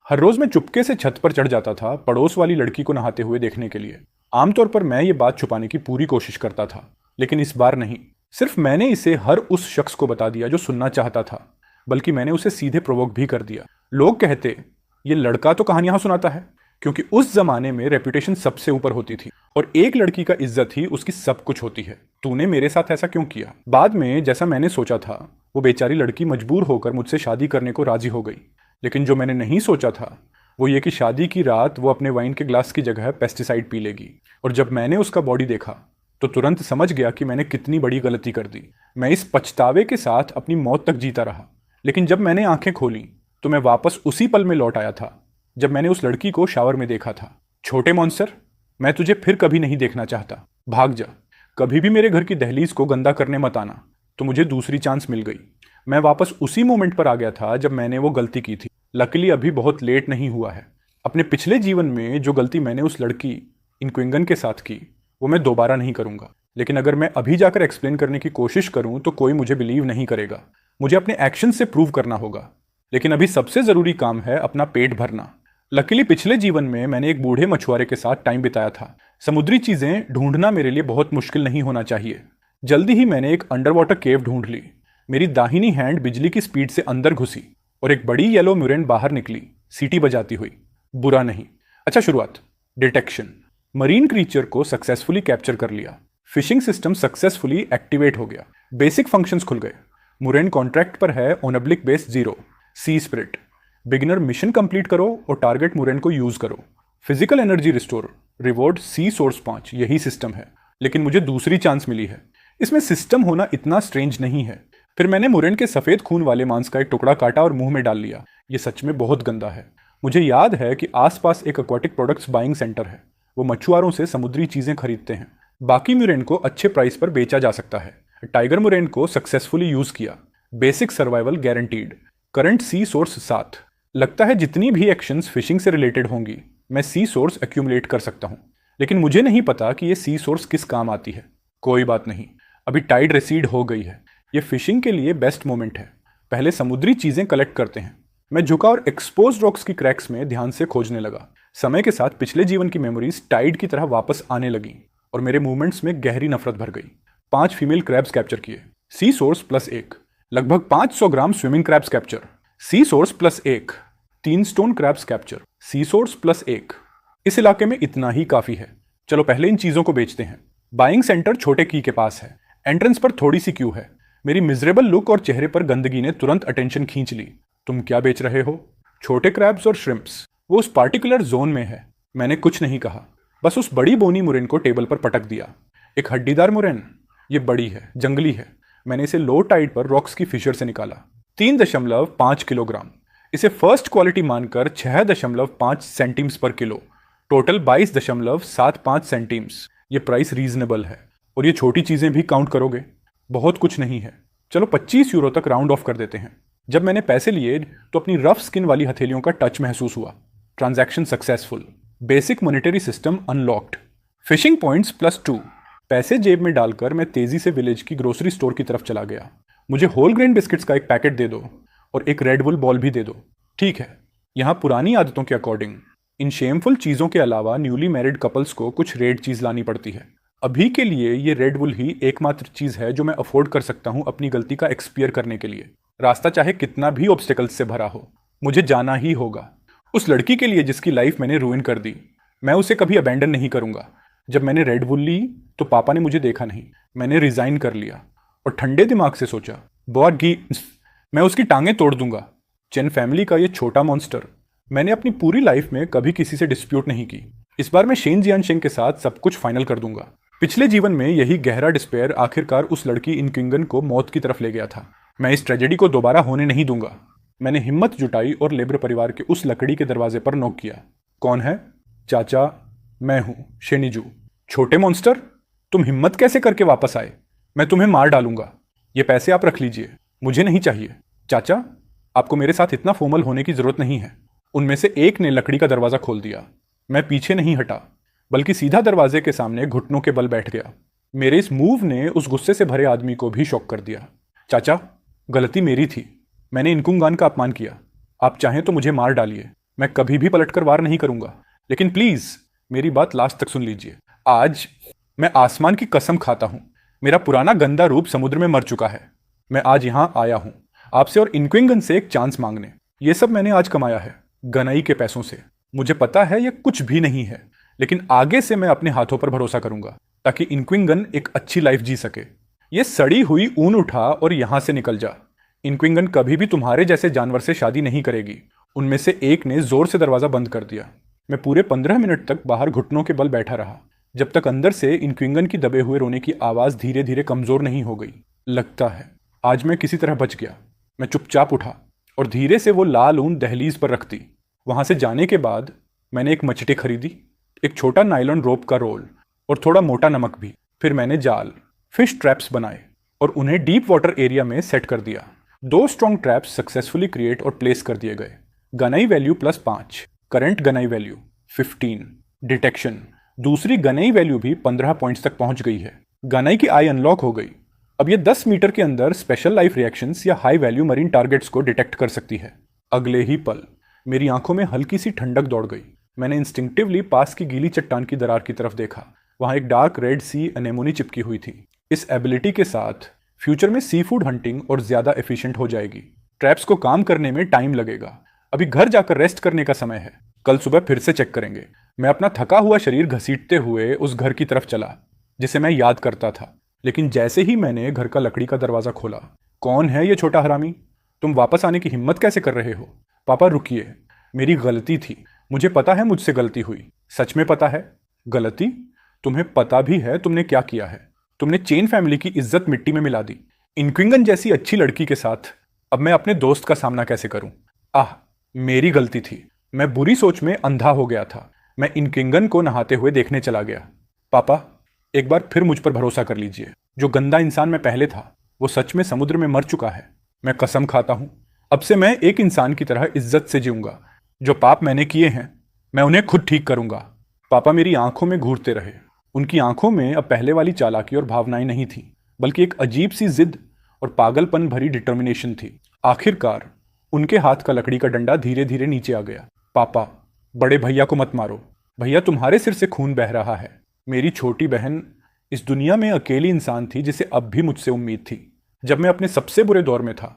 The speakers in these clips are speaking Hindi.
हर रोज मैं चुपके से छत पर चढ़ जाता था पड़ोस वाली लड़की को नहाते हुए देखने के लिए। आमतौर पर मैं ये बात छुपाने की पूरी कोशिश करता था, लेकिन इस बार नहीं। सिर्फ मैंने इसे हर उस शख्स को बता दिया जो सुनना चाहता था, बल्कि मैंने उसे सीधे प्रोवोक भी कर दिया। लोग कहते, ये लड़का तो कहानियां सुनाता है, क्योंकि उस जमाने में रेपुटेशन सबसे ऊपर होती थी और एक लड़की का इज्जत ही उसकी सब कुछ होती है। तूने मेरे साथ ऐसा क्यों किया? बाद में जैसा मैंने सोचा था, वो बेचारी लड़की मजबूर होकर मुझसे शादी करने को राजी हो गई। लेकिन जो मैंने नहीं सोचा था वो ये कि शादी की रात वो अपने वाइन के ग्लास की जगह पेस्टिसाइड पी लेगी। और जब मैंने उसका बॉडी देखा तो तुरंत समझ गया कि मैंने कितनी बड़ी गलती कर दी। मैं इस पछतावे के साथ अपनी मौत तक जीता रहा, लेकिन जब मैंने आंखें खोली तो मैं वापस उसी पल में लौट आया था जब मैंने उस लड़की को शावर में देखा था। छोटे मॉन्स्टर, मैं तुझे फिर कभी नहीं देखना चाहता। भाग जा। कभी भी मेरे घर की दहलीज को गंदा करने मत आना। तो मुझे दूसरी चांस मिल गई। मैं वापस उसी मोमेंट पर आ गया था जब मैंने वो गलती की थी। लकीली अभी बहुत लेट नहीं हुआ है। अपने पिछले जीवन में जो गलती मैंने उस लड़की इनक्विंगन के साथ की, वो मैं दोबारा नहीं करूंगा। लेकिन अगर मैं अभी जाकर एक्सप्लेन करने की कोशिश करूं तो कोई मुझे बिलीव नहीं करेगा। मुझे अपने एक्शन से प्रूव करना होगा। लेकिन अभी सबसे जरूरी काम है अपना पेट भरना। लकीली पिछले जीवन में मैंने एक बूढ़े मछुआरे के साथ टाइम बिताया था। समुद्री चीजें ढूंढना मेरे लिए बहुत मुश्किल नहीं होना चाहिए। जल्दी ही मैंने एक अंडर वाटर केव ढूंढ ली। मेरी दाहिनी हैंड बिजली की स्पीड से अंदर घुसी और एक बड़ी येलो म्यूरेन बाहर निकली, सीटी बजाती हुई। बुरा नहीं। अच्छा, शुरुआत। डिटेक्शन। मरीन क्रीचर को सक्सेसफुली कैप्चर कर लिया। फिशिंग सिस्टम सक्सेसफुली एक्टिवेट हो गया। बेसिक फंक्शंस खुल गए। मुरेन कॉन्ट्रैक्ट पर है on oblique base 0। Sea spirit. Beginner mission complete करो और टारगेट मुरेन को यूज करो। Physical energy restore. Reward sea source 5। यही सिस्टम है, लेकिन मुझे दूसरी चांस मिली है। इसमें सिस्टम होना इतना स्ट्रेंज नहीं है। फिर मैंने मुरेन के सफेद खून वाले मांस का एक टुकड़ा काटा और मुंह में डाल लिया। ये सच में बहुत गंदा है। मुझे याद है कि आसपास एक एक्वाटिक प्रोडक्ट्स बाइंग सेंटर है। वो मछुआरों से समुद्री चीजें खरीदते हैं। बाकी मुरेन को अच्छे प्राइस पर बेचा जा सकता है। टाइगर मुरेन को सक्सेसफुली यूज किया। Basic survival guaranteed. Current sea source 7। लगता है जितनी भी एक्शंस फिशिंग से रिलेटेड होंगी मैं सी सोर्स एक्यूमुलेट कर सकता हूं। लेकिन मुझे नहीं पता कि ये सी सोर्स किस काम आती है। कोई बात नहीं, अभी टाइड रिसीड हो गई है। ये फिशिंग के लिए बेस्ट मोमेंट है। पहले समुद्री चीजें कलेक्ट करते हैं। मैं झुका और एक्सपोज्ड रॉक्स की क्रैक्स में ध्यान से खोजने लगा। समय के साथ पिछले जीवन की मेमोरीज टाइड की तरह वापस आने लगी और मेरे मूवमेंट्स में गहरी नफरत भर गई। 5 फीमेल क्रैब्स कैप्चर किए। Sea source +1। लगभग 500 gram swimming crabs capture. Sea source +1। 3 stone crabs capture. Sea source +1। इस इलाके में इतना ही काफी है। चलो पहले इन चीजों को बेचते हैं। बाइंग सेंटर छोटे की के पास है। एंट्रेंस पर थोड़ी सी क्यू है। मेरी मिजरेबल लुक और चेहरे पर गंदगी ने तुरंत अटेंशन खींच ली। तुम क्या बेच रहे हो? छोटे क्रैब्स और श्रिम्प्स। वो उस पार्टिकुलर जोन में है। मैंने कुछ नहीं कहा, बस उस बड़ी बोनी मुरेन को टेबल पर पटक दिया। एक हड्डीदार मुरेन। ये बड़ी है, जंगली है। मैंने इसे लो टाइड पर रॉक्स की फिशर से निकाला। 3.5 किलोग्राम। इसे फर्स्ट क्वालिटी मानकर 6.5 सेंटीम्स पर किलो। टोटल 22.75 सेंटीम्स। ये प्राइस रीजनेबल है। और ये छोटी चीजें भी काउंट करोगे? बहुत कुछ नहीं है। चलो 25 यूरो तक राउंड ऑफ कर देते हैं। जब मैंने पैसे लिए तो अपनी रफ स्किन वाली हथेलियों का टच महसूस हुआ। Transaction successful. Basic monetary system unlocked. Fishing points +2। पैसे जेब में डालकर मैं तेजी से विलेज की ग्रोसरी स्टोर की तरफ चला गया। मुझे होल ग्रेन बिस्किट्स का एक पैकेट दे दो और एक रेड बुल बॉल भी दे दो। ठीक है, यहाँ पुरानी आदतों के अकॉर्डिंग इन शेमफुल चीजों के अलावा न्यूली मैरिड कपल्स को कुछ रेड चीज लानी पड़ती है। अभी के लिए ये रेड बुल ही एकमात्र चीज है जो मैं अफोर्ड कर सकता हूं अपनी गलती का एक्सपियर करने के लिए। रास्ता चाहे कितना भी ऑब्स्टिकल्स से भरा हो, मुझे जाना ही होगा। उस लड़की के लिए जिसकी लाइफ मैंने रूइन कर दी, मैं उसे कभी अबैंडन नहीं करूंगा। जब मैंने रेड बुल ली तो पापा ने मुझे देखा नहीं। मैंने रिजाइन कर लिया और ठंडे दिमाग से सोचा, बॉर्गी, मैं उसकी टांगें तोड़ दूंगा। चेन फैमिली का ये छोटा मॉन्स्टर। मैंने अपनी पूरी लाइफ में कभी किसी से डिस्प्यूट नहीं की। इस बार मैं शेन जियानशेंग के साथ सब कुछ फाइनल कर दूंगा। पिछले जीवन में यही गहरा डिस्पेयर आखिरकार उस लड़की इनक्विंगन को मौत की तरफ ले गया था। मैं इस ट्रेजेडी को दोबारा होने नहीं दूंगा। मैंने हिम्मत जुटाई और लेबर परिवार के उस लकड़ी के दरवाजे पर नॉक किया। कौन है? चाचा, मैं हूं शेनिजू। छोटे मॉन्स्टर, तुम हिम्मत कैसे करके वापस आए? मैं तुम्हें मार डालूंगा। ये पैसे आप रख लीजिए, मुझे नहीं चाहिए। चाचा, आपको मेरे साथ इतना फॉर्मल होने की जरूरत नहीं है। उनमें से एक ने लकड़ी का दरवाजा खोल दिया। मैं पीछे नहीं हटा, बल्कि सीधा दरवाजे के सामने घुटनों के बल बैठ गया। मेरे इस मूव ने उस गुस्से से भरे आदमी को भी शॉक कर दिया। चाचा, गलती मेरी थी। मैंने इनकुंगान का अपमान किया। आप चाहें तो मुझे मार डालिए, मैं कभी भी पलटकर वार नहीं करूंगा, लेकिन प्लीज मेरी बात लास्ट तक सुन लीजिए। आज मैं आसमान की कसम खाता हूं, मेरा पुराना गंदा रूप समुद्र में मर चुका है। मैं आज यहां आया हूं आपसे और इनक्विंगन से एक चांस मांगने। ये सब मैंने आज कमाया है, गनई के पैसों से। मुझे पता है ये कुछ भी नहीं है, लेकिन आगे से मैं अपने हाथों पर भरोसा करूंगा ताकि इनक्विंगन एक अच्छी लाइफ जी सके। ये सड़ी हुई ऊन उठा और यहां से निकल जा। इनक्विंगन कभी भी तुम्हारे जैसे जानवर से शादी नहीं करेगी। उनमें से एक ने जोर से दरवाजा बंद कर दिया। मैं पूरे 15 मिनट तक बाहर घुटनों के बल बैठा रहा, जब तक अंदर से इनक्विंगन की दबे हुए रोने की आवाज धीरे धीरे कमजोर नहीं हो गई। लगता है आज मैं किसी तरह बच गया। मैं चुपचाप उठा और धीरे से वो लाल ऊन दहलीज पर रख दी। वहां से जाने के बाद मैंने एक मचटी खरीदी, एक छोटा नायलॉन रोप का रोल और थोड़ा मोटा नमक भी। फिर मैंने जाल, फिश ट्रैप्स बनाए और उन्हें डीप वाटर एरिया में सेट कर दिया। 2 स्ट्रॉन्ग ट्रैप्स सक्सेसफुली क्रिएट और प्लेस कर दिए गए। Ganai value +5, current Ganai value 15, detection दूसरी गनई वैल्यू भी 15 पॉइंट्स तक पहुंच गई है। गनई की आई अनलॉक हो गई। अब ये 10 मीटर के अंदर स्पेशल लाइफ रिएक्शंस या हाई वैल्यू मरीन टारगेट्स को डिटेक्ट कर सकती है। अगले ही पल मेरी आंखों में हल्की सी ठंडक दौड़ गई। मैंने इंस्टिंक्टिवली पास की गीली चट्टान की दरार की तरफ देखा। वहां एक डार्क रेड सी अनेमोनी चिपकी हुई थी। इस एबिलिटी के साथ फ्यूचर में सी फूड हंटिंग और ज्यादा एफिशिएंट हो जाएगी। ट्रैप्स को काम करने में टाइम लगेगा। अभी घर जाकर रेस्ट करने का समय है, कल सुबह फिर से चेक करेंगे। मैं अपना थका हुआ शरीर घसीटते हुए उस घर की तरफ चला जिसे मैं याद करता था। लेकिन जैसे ही मैंने घर का लकड़ी का दरवाजा खोला, कौन है ये छोटा हरामी? तुम वापस आने की हिम्मत कैसे कर रहे हो? पापा रुकिए, मेरी गलती थी। मुझे पता है मुझसे गलती हुई। सच में पता है। गलती? तुम्हें पता भी है तुमने क्या किया है। तुमने चेन फैमिली की इज्जत मिट्टी में मिला दी। इनक्विंगन जैसी अच्छी लड़की के साथ अब मैं अपने दोस्त का सामना कैसे करूं? आह, मेरी गलती थी। मैं बुरी सोच में अंधा हो गया था। मैं इनक्विंगन को नहाते हुए देखने चला गया। पापा, एक बार फिर मुझ पर भरोसा कर लीजिए। जो गंदा इंसान मैं पहले था वो सच में समुद्र में मर चुका है। मैं कसम खाता हूं, अब से मैं एक इंसान की तरह इज्जत से जीऊंगा। जो पाप मैंने किए हैं मैं उन्हें खुद ठीक करूंगा। पापा मेरी आंखों में घूरते रहे। उनकी आंखों में अब पहले वाली चालाकी और भावनाएं नहीं थी, बल्कि एक अजीब सी जिद और पागलपन भरी डिटर्मिनेशन थी। आखिरकार उनके हाथ का लकड़ी का डंडा धीरे धीरे नीचे आ गया। पापा, बड़े भैया को मत मारो। भैया, तुम्हारे सिर से खून बह रहा है। मेरी छोटी बहन इस दुनिया में अकेली इंसान थी जिसे अब भी मुझसे उम्मीद थी। जब मैं अपने सबसे बुरे दौर में था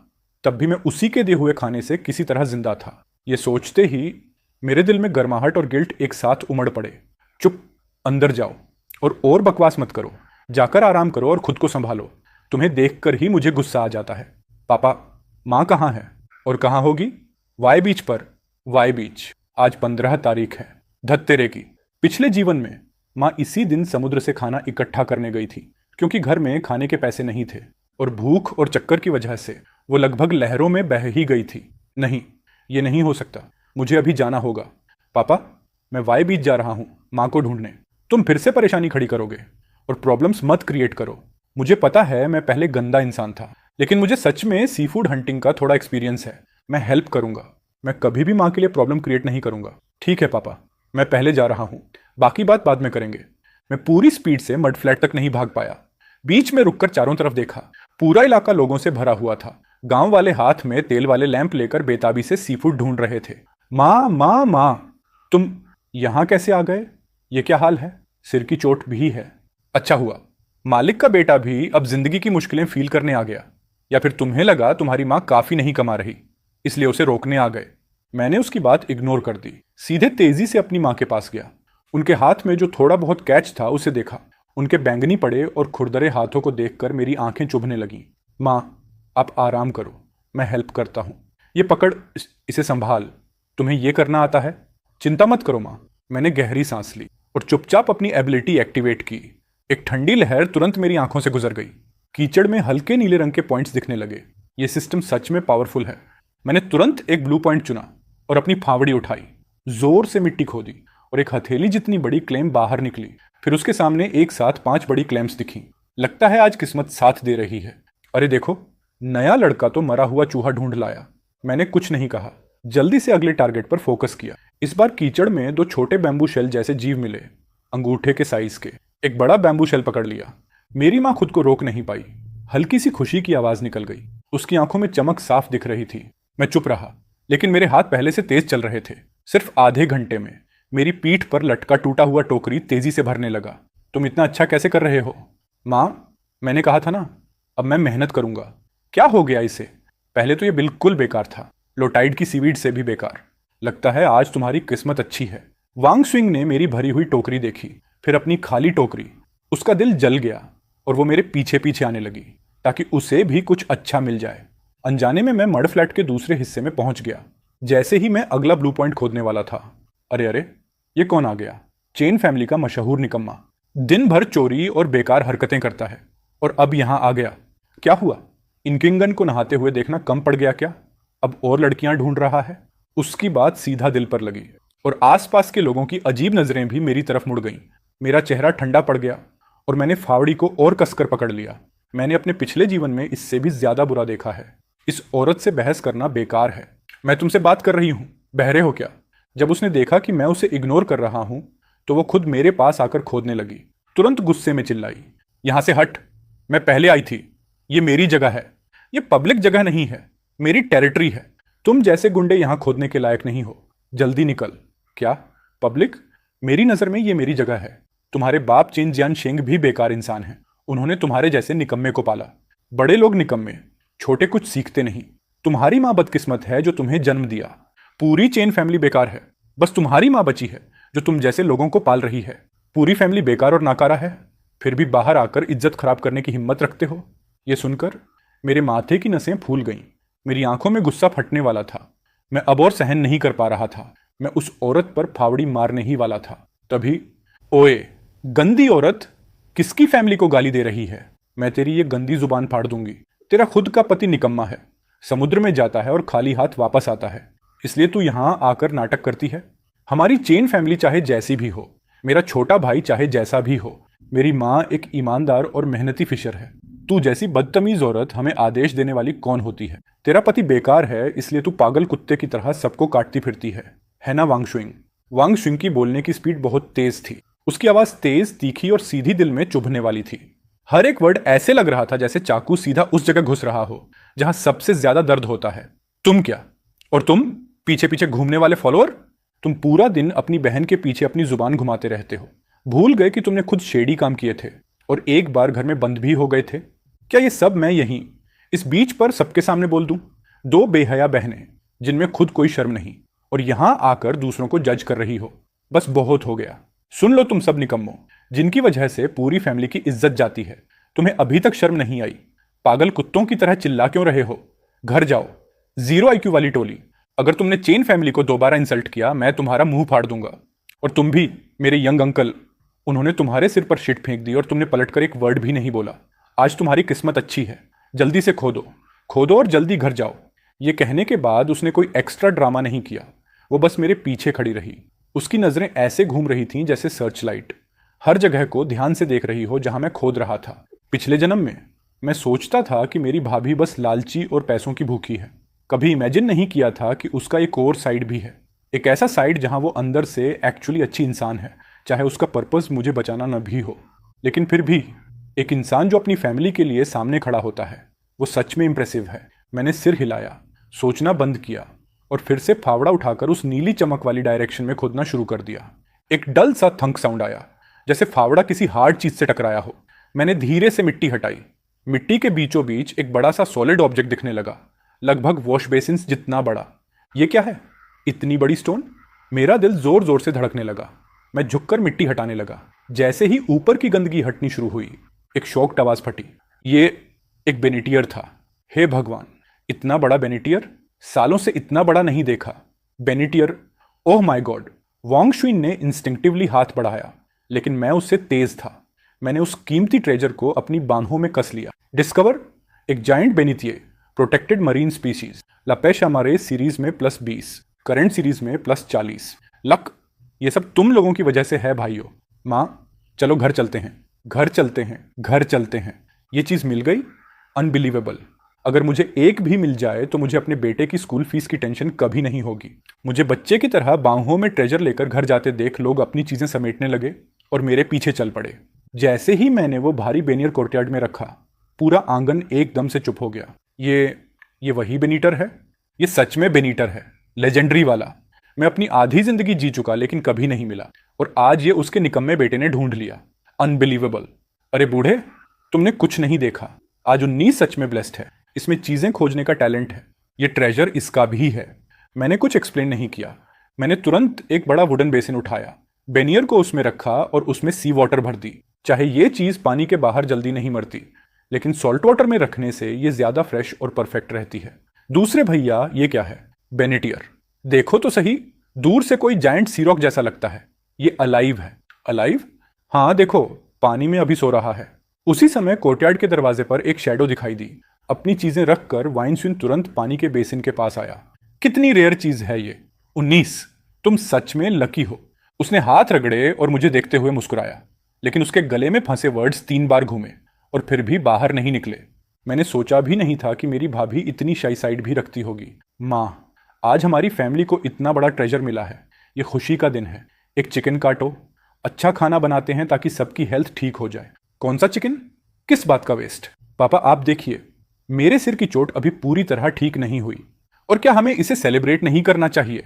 तब भी मैं उसी के दिए हुए खाने से किसी तरह जिंदा था। ये सोचते ही मेरे दिल में गर्माहट और गिल्ट एक साथ उमड़ पड़े। चुप, अंदर जाओ और बकवास मत करो। जाकर आराम करो और खुद को संभालो। तुम्हें देखकर ही मुझे गुस्सा आ जाता है। पापा, माँ कहाँ है और कहाँ होगी? वाई बीच पर। वाई बीच। आज 15 तारीख है, धत्तेरे की। पिछले जीवन में माँ इसी दिन समुद्र से खाना इकट्ठा करने गई थी, क्योंकि घर में खाने के पैसे नहीं थे और भूख और चक्कर की वजह से वो लगभग लहरों में बह ही गई थी। नहीं, ये नहीं हो सकता। मुझे अभी जाना होगा। पापा, मैं वाई बीच जा रहा हूं माँ को ढूंढने। तुम फिर से परेशानी खड़ी करोगे और प्रॉब्लम्स मत क्रिएट करो। मुझे पता है मैं पहले गंदा इंसान था, लेकिन मुझे सच में सी फूड हंटिंग का थोड़ा एक्सपीरियंस है। मैं हेल्प करूंगा। मैं कभी भी माँ के लिए प्रॉब्लम क्रिएट नहीं करूंगा। ठीक है पापा, मैं पहले जा रहा हूं, बाकी बात बाद में करेंगे। मैं पूरी स्पीड से मड फ्लैट तक नहीं भाग पाया। बीच में रुककर चारों तरफ देखा। पूरा इलाका लोगों से भरा हुआ था। गांव वाले हाथ में तेल वाले लैंप लेकर बेताबी से सी फूड ढूंढ रहे थे। माँ माँ माँ, तुम यहां कैसे आ गए? ये क्या हाल है? सिर की चोट भी है। अच्छा हुआ मालिक का बेटा भी अब जिंदगी की मुश्किलें फील करने आ गया। या फिर तुम्हें लगा तुम्हारी माँ काफी नहीं कमा रही, इसलिए उसे रोकने आ गए। मैंने उसकी बात इग्नोर कर दी। सीधे तेजी से अपनी माँ के पास गया। उनके हाथ में जो थोड़ा बहुत कैच था उसे देखा। उनके बैंगनी पड़े और खुरदरे हाथों को देखकर मेरी आंखें चुभने लगीं। माँ, आप आराम करो, मैं हेल्प करता हूँ। ये पकड़, इसे संभाल। तुम्हें ये करना आता है? चिंता मत करो माँ। मैंने गहरी सांस ली और चुपचाप अपनी एबिलिटी एक्टिवेट की। एक ठंडी लहर तुरंत मेरी आंखों से गुजर गई। कीचड़ में हल्के नीले रंग के पॉइंट्स दिखने लगे। ये सिस्टम सच में पावरफुल है। मैंने तुरंत एक ब्लू पॉइंट चुना और अपनी फावड़ी उठाई। जोर से मिट्टी खोदी और एक हथेली जितनी बड़ी क्लेम बाहर निकली। फिर उसके सामने एक साथ 5 बड़ी क्लेम्स दिखी। लगता है आज किस्मत साथ दे रही है। अरे देखो, नया लड़का तो मरा हुआ चूहा ढूंढ लाया। मैंने कुछ नहीं कहा, जल्दी से अगले टारगेट पर फोकस किया। इस बार कीचड़ में 2 छोटे बैम्बू शेल जैसे जीव मिले, अंगूठे के साइज के। एक बड़ा बैम्बू शेल पकड़ लिया। मेरी माँ खुद को रोक नहीं पाई। हल्की सी खुशी की आवाज निकल गई। उसकी आंखों में चमक साफ दिख रही थी। मैं चुप रहा, लेकिन मेरे हाथ पहले से तेज चल रहे थे। सिर्फ आधे घंटे में मेरी पीठ पर लटका टूटा हुआ टोकरी तेजी से भरने लगा। तुम इतना अच्छा कैसे कर रहे हो? माँ, मैंने कहा था ना, अब मैं मेहनत करूंगा। क्या हो गया इसे? पहले तो ये बिल्कुल बेकार था, लोटाइड की सीवीड से भी बेकार। लगता है आज तुम्हारी किस्मत अच्छी है। वांग स्विंग ने मेरी भरी हुई टोकरी देखी, फिर अपनी खाली टोकरी। उसका दिल जल गया और वो मेरे पीछे पीछे आने लगी ताकि उसे भी कुछ अच्छा मिल जाए। अनजाने में मैं मड फ्लैट के दूसरे हिस्से में पहुंच गया। जैसे ही मैं अगला ब्लू पॉइंट खोदने वाला था, अरे अरे, ये कौन आ गया? चेन फैमिली का मशहूर निकम्मा, दिन भर चोरी और बेकार हरकतें करता है, और अब यहां आ गया। क्या हुआ? इनकिंगन को नहाते हुए देखना कम पड़ गया क्या? अब और लड़कियां ढूंढ रहा है? उसकी बात सीधा दिल पर लगी और आसपास के लोगों की अजीब नजरें भी मेरी तरफ मुड़ गईं। मेरा चेहरा ठंडा पड़ गया और मैंने फावड़ी को और कसकर पकड़ लिया। मैंने अपने पिछले जीवन में इससे भी ज्यादा बुरा देखा है। इस औरत से बहस करना बेकार है। मैं तुमसे बात कर रही हूं, बहरे हो क्या? जब उसने देखा कि मैं उसे इग्नोर कर रहा हूं तो वो खुद मेरे पास आकर खोदने लगी। तुरंत गुस्से में चिल्लाई, यहां से हट, मैं पहले आई थी। ये मेरी जगह है, ये पब्लिक जगह नहीं है, मेरी टेरिटरी है। तुम जैसे गुंडे यहां खोदने के लायक नहीं हो, जल्दी निकल। क्या पब्लिक? मेरी नजर में ये मेरी जगह है। तुम्हारे बाप चिन जियान शेंग भी बेकार इंसान हैं। उन्होंने तुम्हारे जैसे निकम्मे को पाला। बड़े लोग निकम्मे, छोटे कुछ सीखते नहीं। तुम्हारी माँ बदकिस्मत है जो तुम्हें जन्म दिया। पूरी चेन फैमिली बेकार है, बस तुम्हारी माँ बची है जो तुम जैसे लोगों को पाल रही है। पूरी फैमिली बेकार और नाकारा है, फिर भी बाहर आकर इज्जत खराब करने की हिम्मत रखते हो। ये सुनकर मेरे माथे की नसें फूल गईं। मेरी आंखों में गुस्सा फटने वाला था। मैं अब और सहन नहीं कर पा रहा था। मैं उस औरत पर फावड़ी मारने ही वाला था। तभी, ओए गंदी औरत, किसकी फैमिली को गाली दे रही है? मैं तेरी ये गंदी जुबान फाड़ दूंगी। तेरा खुद का पति निकम्मा है, समुद्र में जाता है और खाली हाथ वापस आता है, इसलिए तू यहां आकर नाटक करती है। हमारी चेन फैमिली चाहे जैसी भी हो, मेरा छोटा भाई चाहे जैसा भी हो, मेरी माँ एक ईमानदार और मेहनती फिशर है। तू जैसी बदतमीज औरत हमें आदेश देने वाली कौन होती है? तेरा पति बेकार है, इसलिए तू पागल कुत्ते की तरह सबको काटती फिरती है ना वांग शुइंग? वांग शुइंग की बोलने की स्पीड बहुत तेज थी। उसकी आवाज तेज, तीखी और सीधी दिल में चुभने वाली थी। हर एक वर्ड ऐसे लग रहा था जैसे चाकू सीधा उस जगह घुस रहा हो जहां सबसे ज्यादा दर्द होता है। तुम क्या? और तुम पीछे पीछे घूमने वाले फॉलोअर, तुम पूरा दिन अपनी बहन के पीछे अपनी जुबान घुमाते रहते हो। भूल गए कि तुमने खुद शेडी काम किए थे और एक बार घर में बंद भी हो गए थे। क्या ये सब मैं यहीं इस बीच पर सबके सामने बोल दूं? दो बेहया बहनें जिनमें खुद कोई शर्म नहीं, और यहां आकर दूसरों को जज कर रही हो। बस बहुत हो गया। सुन लो तुम सब निकम्मो, जिनकी वजह से पूरी फैमिली की इज्जत जाती है। तुम्हें अभी तक शर्म नहीं आई? पागल कुत्तों की तरह चिल्ला क्यों रहे हो? घर जाओ, जीरो आईक्यू वाली टोली। अगर तुमने चेन फैमिली को दोबारा इंसल्ट किया, मैं तुम्हारा मुंह फाड़ दूंगा। और तुम भी, मेरे यंग अंकल, उन्होंने तुम्हारे सिर पर शिट फेंक दी और तुमने पलटकर एक वर्ड भी नहीं बोला। आज तुम्हारी किस्मत अच्छी है, जल्दी से खोदो, खोदो और जल्दी घर जाओ। ये कहने के बाद उसने कोई एक्स्ट्रा ड्रामा नहीं किया। वो बस मेरे पीछे खड़ी रही। उसकी नजरें ऐसे घूम रही थीं जैसे सर्च लाइट, हर जगह को ध्यान से देख रही हो जहां मैं खोद रहा था। पिछले जन्म में मैं सोचता था कि मेरी भाभी बस लालची और पैसों की भूखी है। कभी इमेजिन नहीं किया था कि उसका एक और साइड भी है, एक ऐसा साइड जहां वो अंदर से एक्चुअली अच्छी इंसान है, चाहे उसका पर्पस मुझे बचाना न भी हो। लेकिन फिर भी एक इंसान जो अपनी फैमिली के लिए सामने खड़ा होता है, वो सच में इंप्रेसिव है। मैंने सिर हिलाया, सोचना बंद किया और फिर से फावड़ा उठाकर उस नीली चमक वाली डायरेक्शन में खोदना शुरू कर दिया। एक डल सा थंक साउंड आया, जैसे फावड़ा किसी हार्ड चीज से टकराया हो। मैंने धीरे से मिट्टी हटाई। मिट्टी के बीचों बीच एक बड़ा सा सॉलिड ऑब्जेक्ट दिखने लगा, लगभग वॉश बेसिन जितना बड़ा। ये क्या है? इतनी बड़ी स्टोन? मेरा दिल जोर जोर से धड़कने लगा। मैं झुककर मिट्टी हटाने लगा। जैसे ही ऊपर की गंदगी हटनी शुरू हुई, एक शॉक्ड आवाज फटी। ये एक बेनिटियर था। हे भगवान, इतना बड़ा बेनिटियर! सालों से इतना बड़ा नहीं देखा। बेनिटियर, ओह माय गॉड! वांग शुइन ने इंस्टिंक्टिवली हाथ बढ़ाया, लेकिन मैं उससे तेज था। मैंने उस कीमती ट्रेजर को अपनी बाहों में कस लिया। डिस्कवर एक जायंट बेनिथिए, प्रोटेक्टेड मरीन स्पीशीज, लपेश हमारे सीरीज में +20, करंट सीरीज में +40। लक, ये सब तुम लोगों की वजह से है भाइयों। माँ, चलो घर चलते हैं, घर चलते हैं, घर चलते हैं। ये चीज मिल गई? अनबिलीवेबल। अगर मुझे एक भी मिल जाए तो मुझे अपने बेटे की स्कूल फीस की टेंशन कभी नहीं होगी। मुझे बच्चे की तरह बाहों में ट्रेजर लेकर घर जाते देख लोग अपनी चीजें समेटने लगे और मेरे पीछे चल पड़े। जैसे ही मैंने वो भारी बेनियर कोर्टयार्ड में रखा, पूरा आंगन एकदम से चुप हो गया। ये वही बेनीटर है? ये सच में बेनीटर है, लेजेंडरी वाला। मैं अपनी आधी जिंदगी जी चुका लेकिन कभी नहीं मिला, और आज ये उसके निकम्मे बेटे ने ढूंढ लिया। अनबिलीवेबल। अरे बूढ़े, तुमने कुछ नहीं देखा। आज 19 सच में ब्लेस्ड है। इसमें चीजें खोजने का टैलेंट है। ये ट्रेजर इसका भी है। मैंने कुछ एक्सप्लेन नहीं किया। मैंने तुरंत एक बड़ा वुडन बेसिन उठाया, बेनियर को उसमें रखा और उसमें सी वाटर भर दी। चाहे ये चीज पानी के बाहर जल्दी नहीं मरती, लेकिन सॉल्ट वाटर में रखने से ये ज्यादा फ्रेश और परफेक्ट रहती है। दूसरे भैया, ये क्या है? बेनेटियर। देखो तो सही, दूर से कोई जायंट सीरॉक जैसा लगता है। ये अलाइव है। अलाइव? हाँ देखो, पानी में अभी सो रहा है। उसी समय कोर्टयार्ड के दरवाजे पर एक शैडो दिखाई दी। अपनी चीजें रखकर वाइनस्वीन तुरंत पानी के बेसिन के पास आया। कितनी रेयर चीज है ये। 19, तुम सच में लकी हो। उसने हाथ रगड़े और मुझे देखते हुए मुस्कुराया, लेकिन उसके गले में फंसे वर्ड्स 3 बार घूमे और फिर भी बाहर नहीं निकले। मैंने सोचा भी नहीं था कि मेरी भाभी इतनी शाई साइड भी रखती होगी। माँ, आज हमारी फैमिली को इतना बड़ा ट्रेजर मिला है। ये खुशी का दिन है। एक चिकन काटो। अच्छा खाना बनाते हैं ताकि सबकी हेल्थ ठीक हो जाए। कौन सा चिकन? किस बात का वेस्ट? पापा आप देखिए, मेरे सिर की चोट अभी पूरी तरह ठीक नहीं हुई। और क्या हमें इसे सेलिब्रेट नहीं करना चाहिए,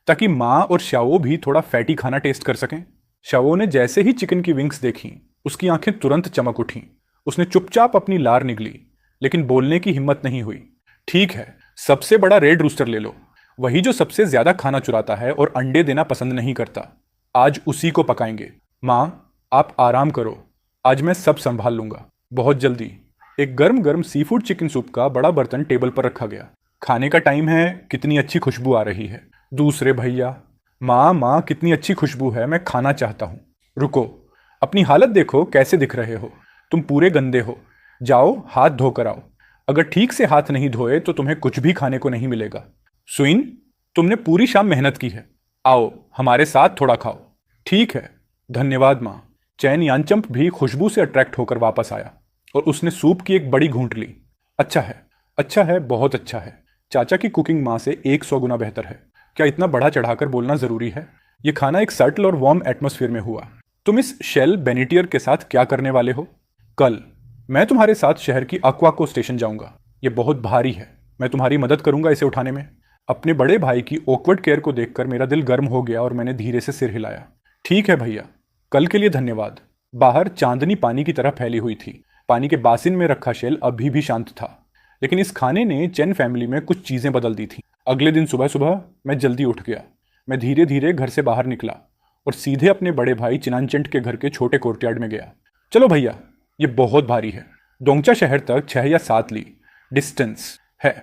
ताकि माँ और शाओ भी थोड़ा फैटी खाना टेस्ट कर सकें? शाओ ने जैसे ही चिकन की विंग्स देखी, उसकी आंखें तुरंत चमक उठीं। उसने चुपचाप अपनी लार निगली, लेकिन बोलने की हिम्मत नहीं हुई। ठीक है, सबसे बड़ा रेड रूस्टर ले लो, वही जो सबसे ज्यादा खाना चुराता है और अंडे देना पसंद नहीं करता। आज उसी को पकाएंगे। माँ, आप आराम करो, आज मैं सब संभाल लूंगा। बहुत जल्दी एक गर्म गर्म सी फूड चिकन सूप का बड़ा बर्तन टेबल पर रखा गया। खाने का टाइम है। कितनी अच्छी खुशबू आ रही है। दूसरे भैया, माँ कितनी अच्छी खुशबू है, मैं खाना चाहता हूँ। रुको, अपनी हालत देखो कैसे दिख रहे हो। तुम पूरे गंदे हो। जाओ हाथ धोकर आओ। अगर ठीक से हाथ नहीं धोए तो तुम्हें कुछ भी खाने को नहीं मिलेगा। सुइन, तुमने पूरी शाम मेहनत की है। आओ हमारे साथ थोड़ा खाओ। ठीक है, धन्यवाद माँ। चैन यानचंप भी खुशबू से अट्रैक्ट होकर वापस आया और उसने सूप की एक बड़ी घूंट ली। अच्छा है, बहुत अच्छा है। चाचा की कुकिंग माँ से 100 गुना बेहतर है। क्या इतना बढ़ा चढ़ाकर बोलना जरूरी है? यह खाना एक सटल और वार्म एटमॉस्फेयर में हुआ। तुम इस शेल बेनेटियर के साथ क्या करने वाले हो? कल मैं तुम्हारे साथ शहर की अक्वाको स्टेशन जाऊंगा। यह बहुत भारी है, मैं तुम्हारी मदद करूंगा इसे उठाने में। अपने बड़े भाई की ऑकवर्ड केयर को देखकर मेरा दिल गर्म हो गया और मैंने धीरे से सिर हिलाया। ठीक है भैया, कल के लिए धन्यवाद। बाहर चांदनी पानी की तरह फैली हुई थी। पानी के बासिन में रखा शेल अभी भी शांत था, लेकिन इस खाने ने चेन फैमिली में कुछ चीजें बदल दी थी। अगले दिन सुबह सुबह मैं जल्दी उठ गया। मैं धीरे धीरे घर से बाहर निकला और सीधे अपने बड़े भाई चिनानचंट के घर के छोटे कोर्टयार्ड में गया। चलो भैया, ये बहुत भारी है। दोंगचा शहर तक 6 या 7 ली डिस्टेंस है।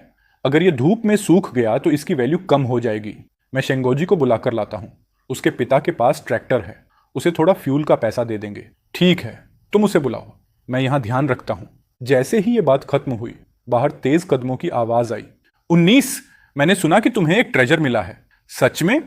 अगर ये धूप में सूख गया तो इसकी वैल्यू कम हो जाएगी। मैं शेंगोजी को बुलाकर लाता हूँ। उसके पिता के पास ट्रैक्टर है, उसे थोड़ा फ्यूल का पैसा दे देंगे। ठीक है, तुम उसे बुलाओ, मैं यहाँ ध्यान रखता हूँ। जैसे ही ये बात खत्म हुई, बाहर तेज कदमों की आवाज आई। 19, मैंने सुना कि तुम्हें एक ट्रेजर मिला है। सच में?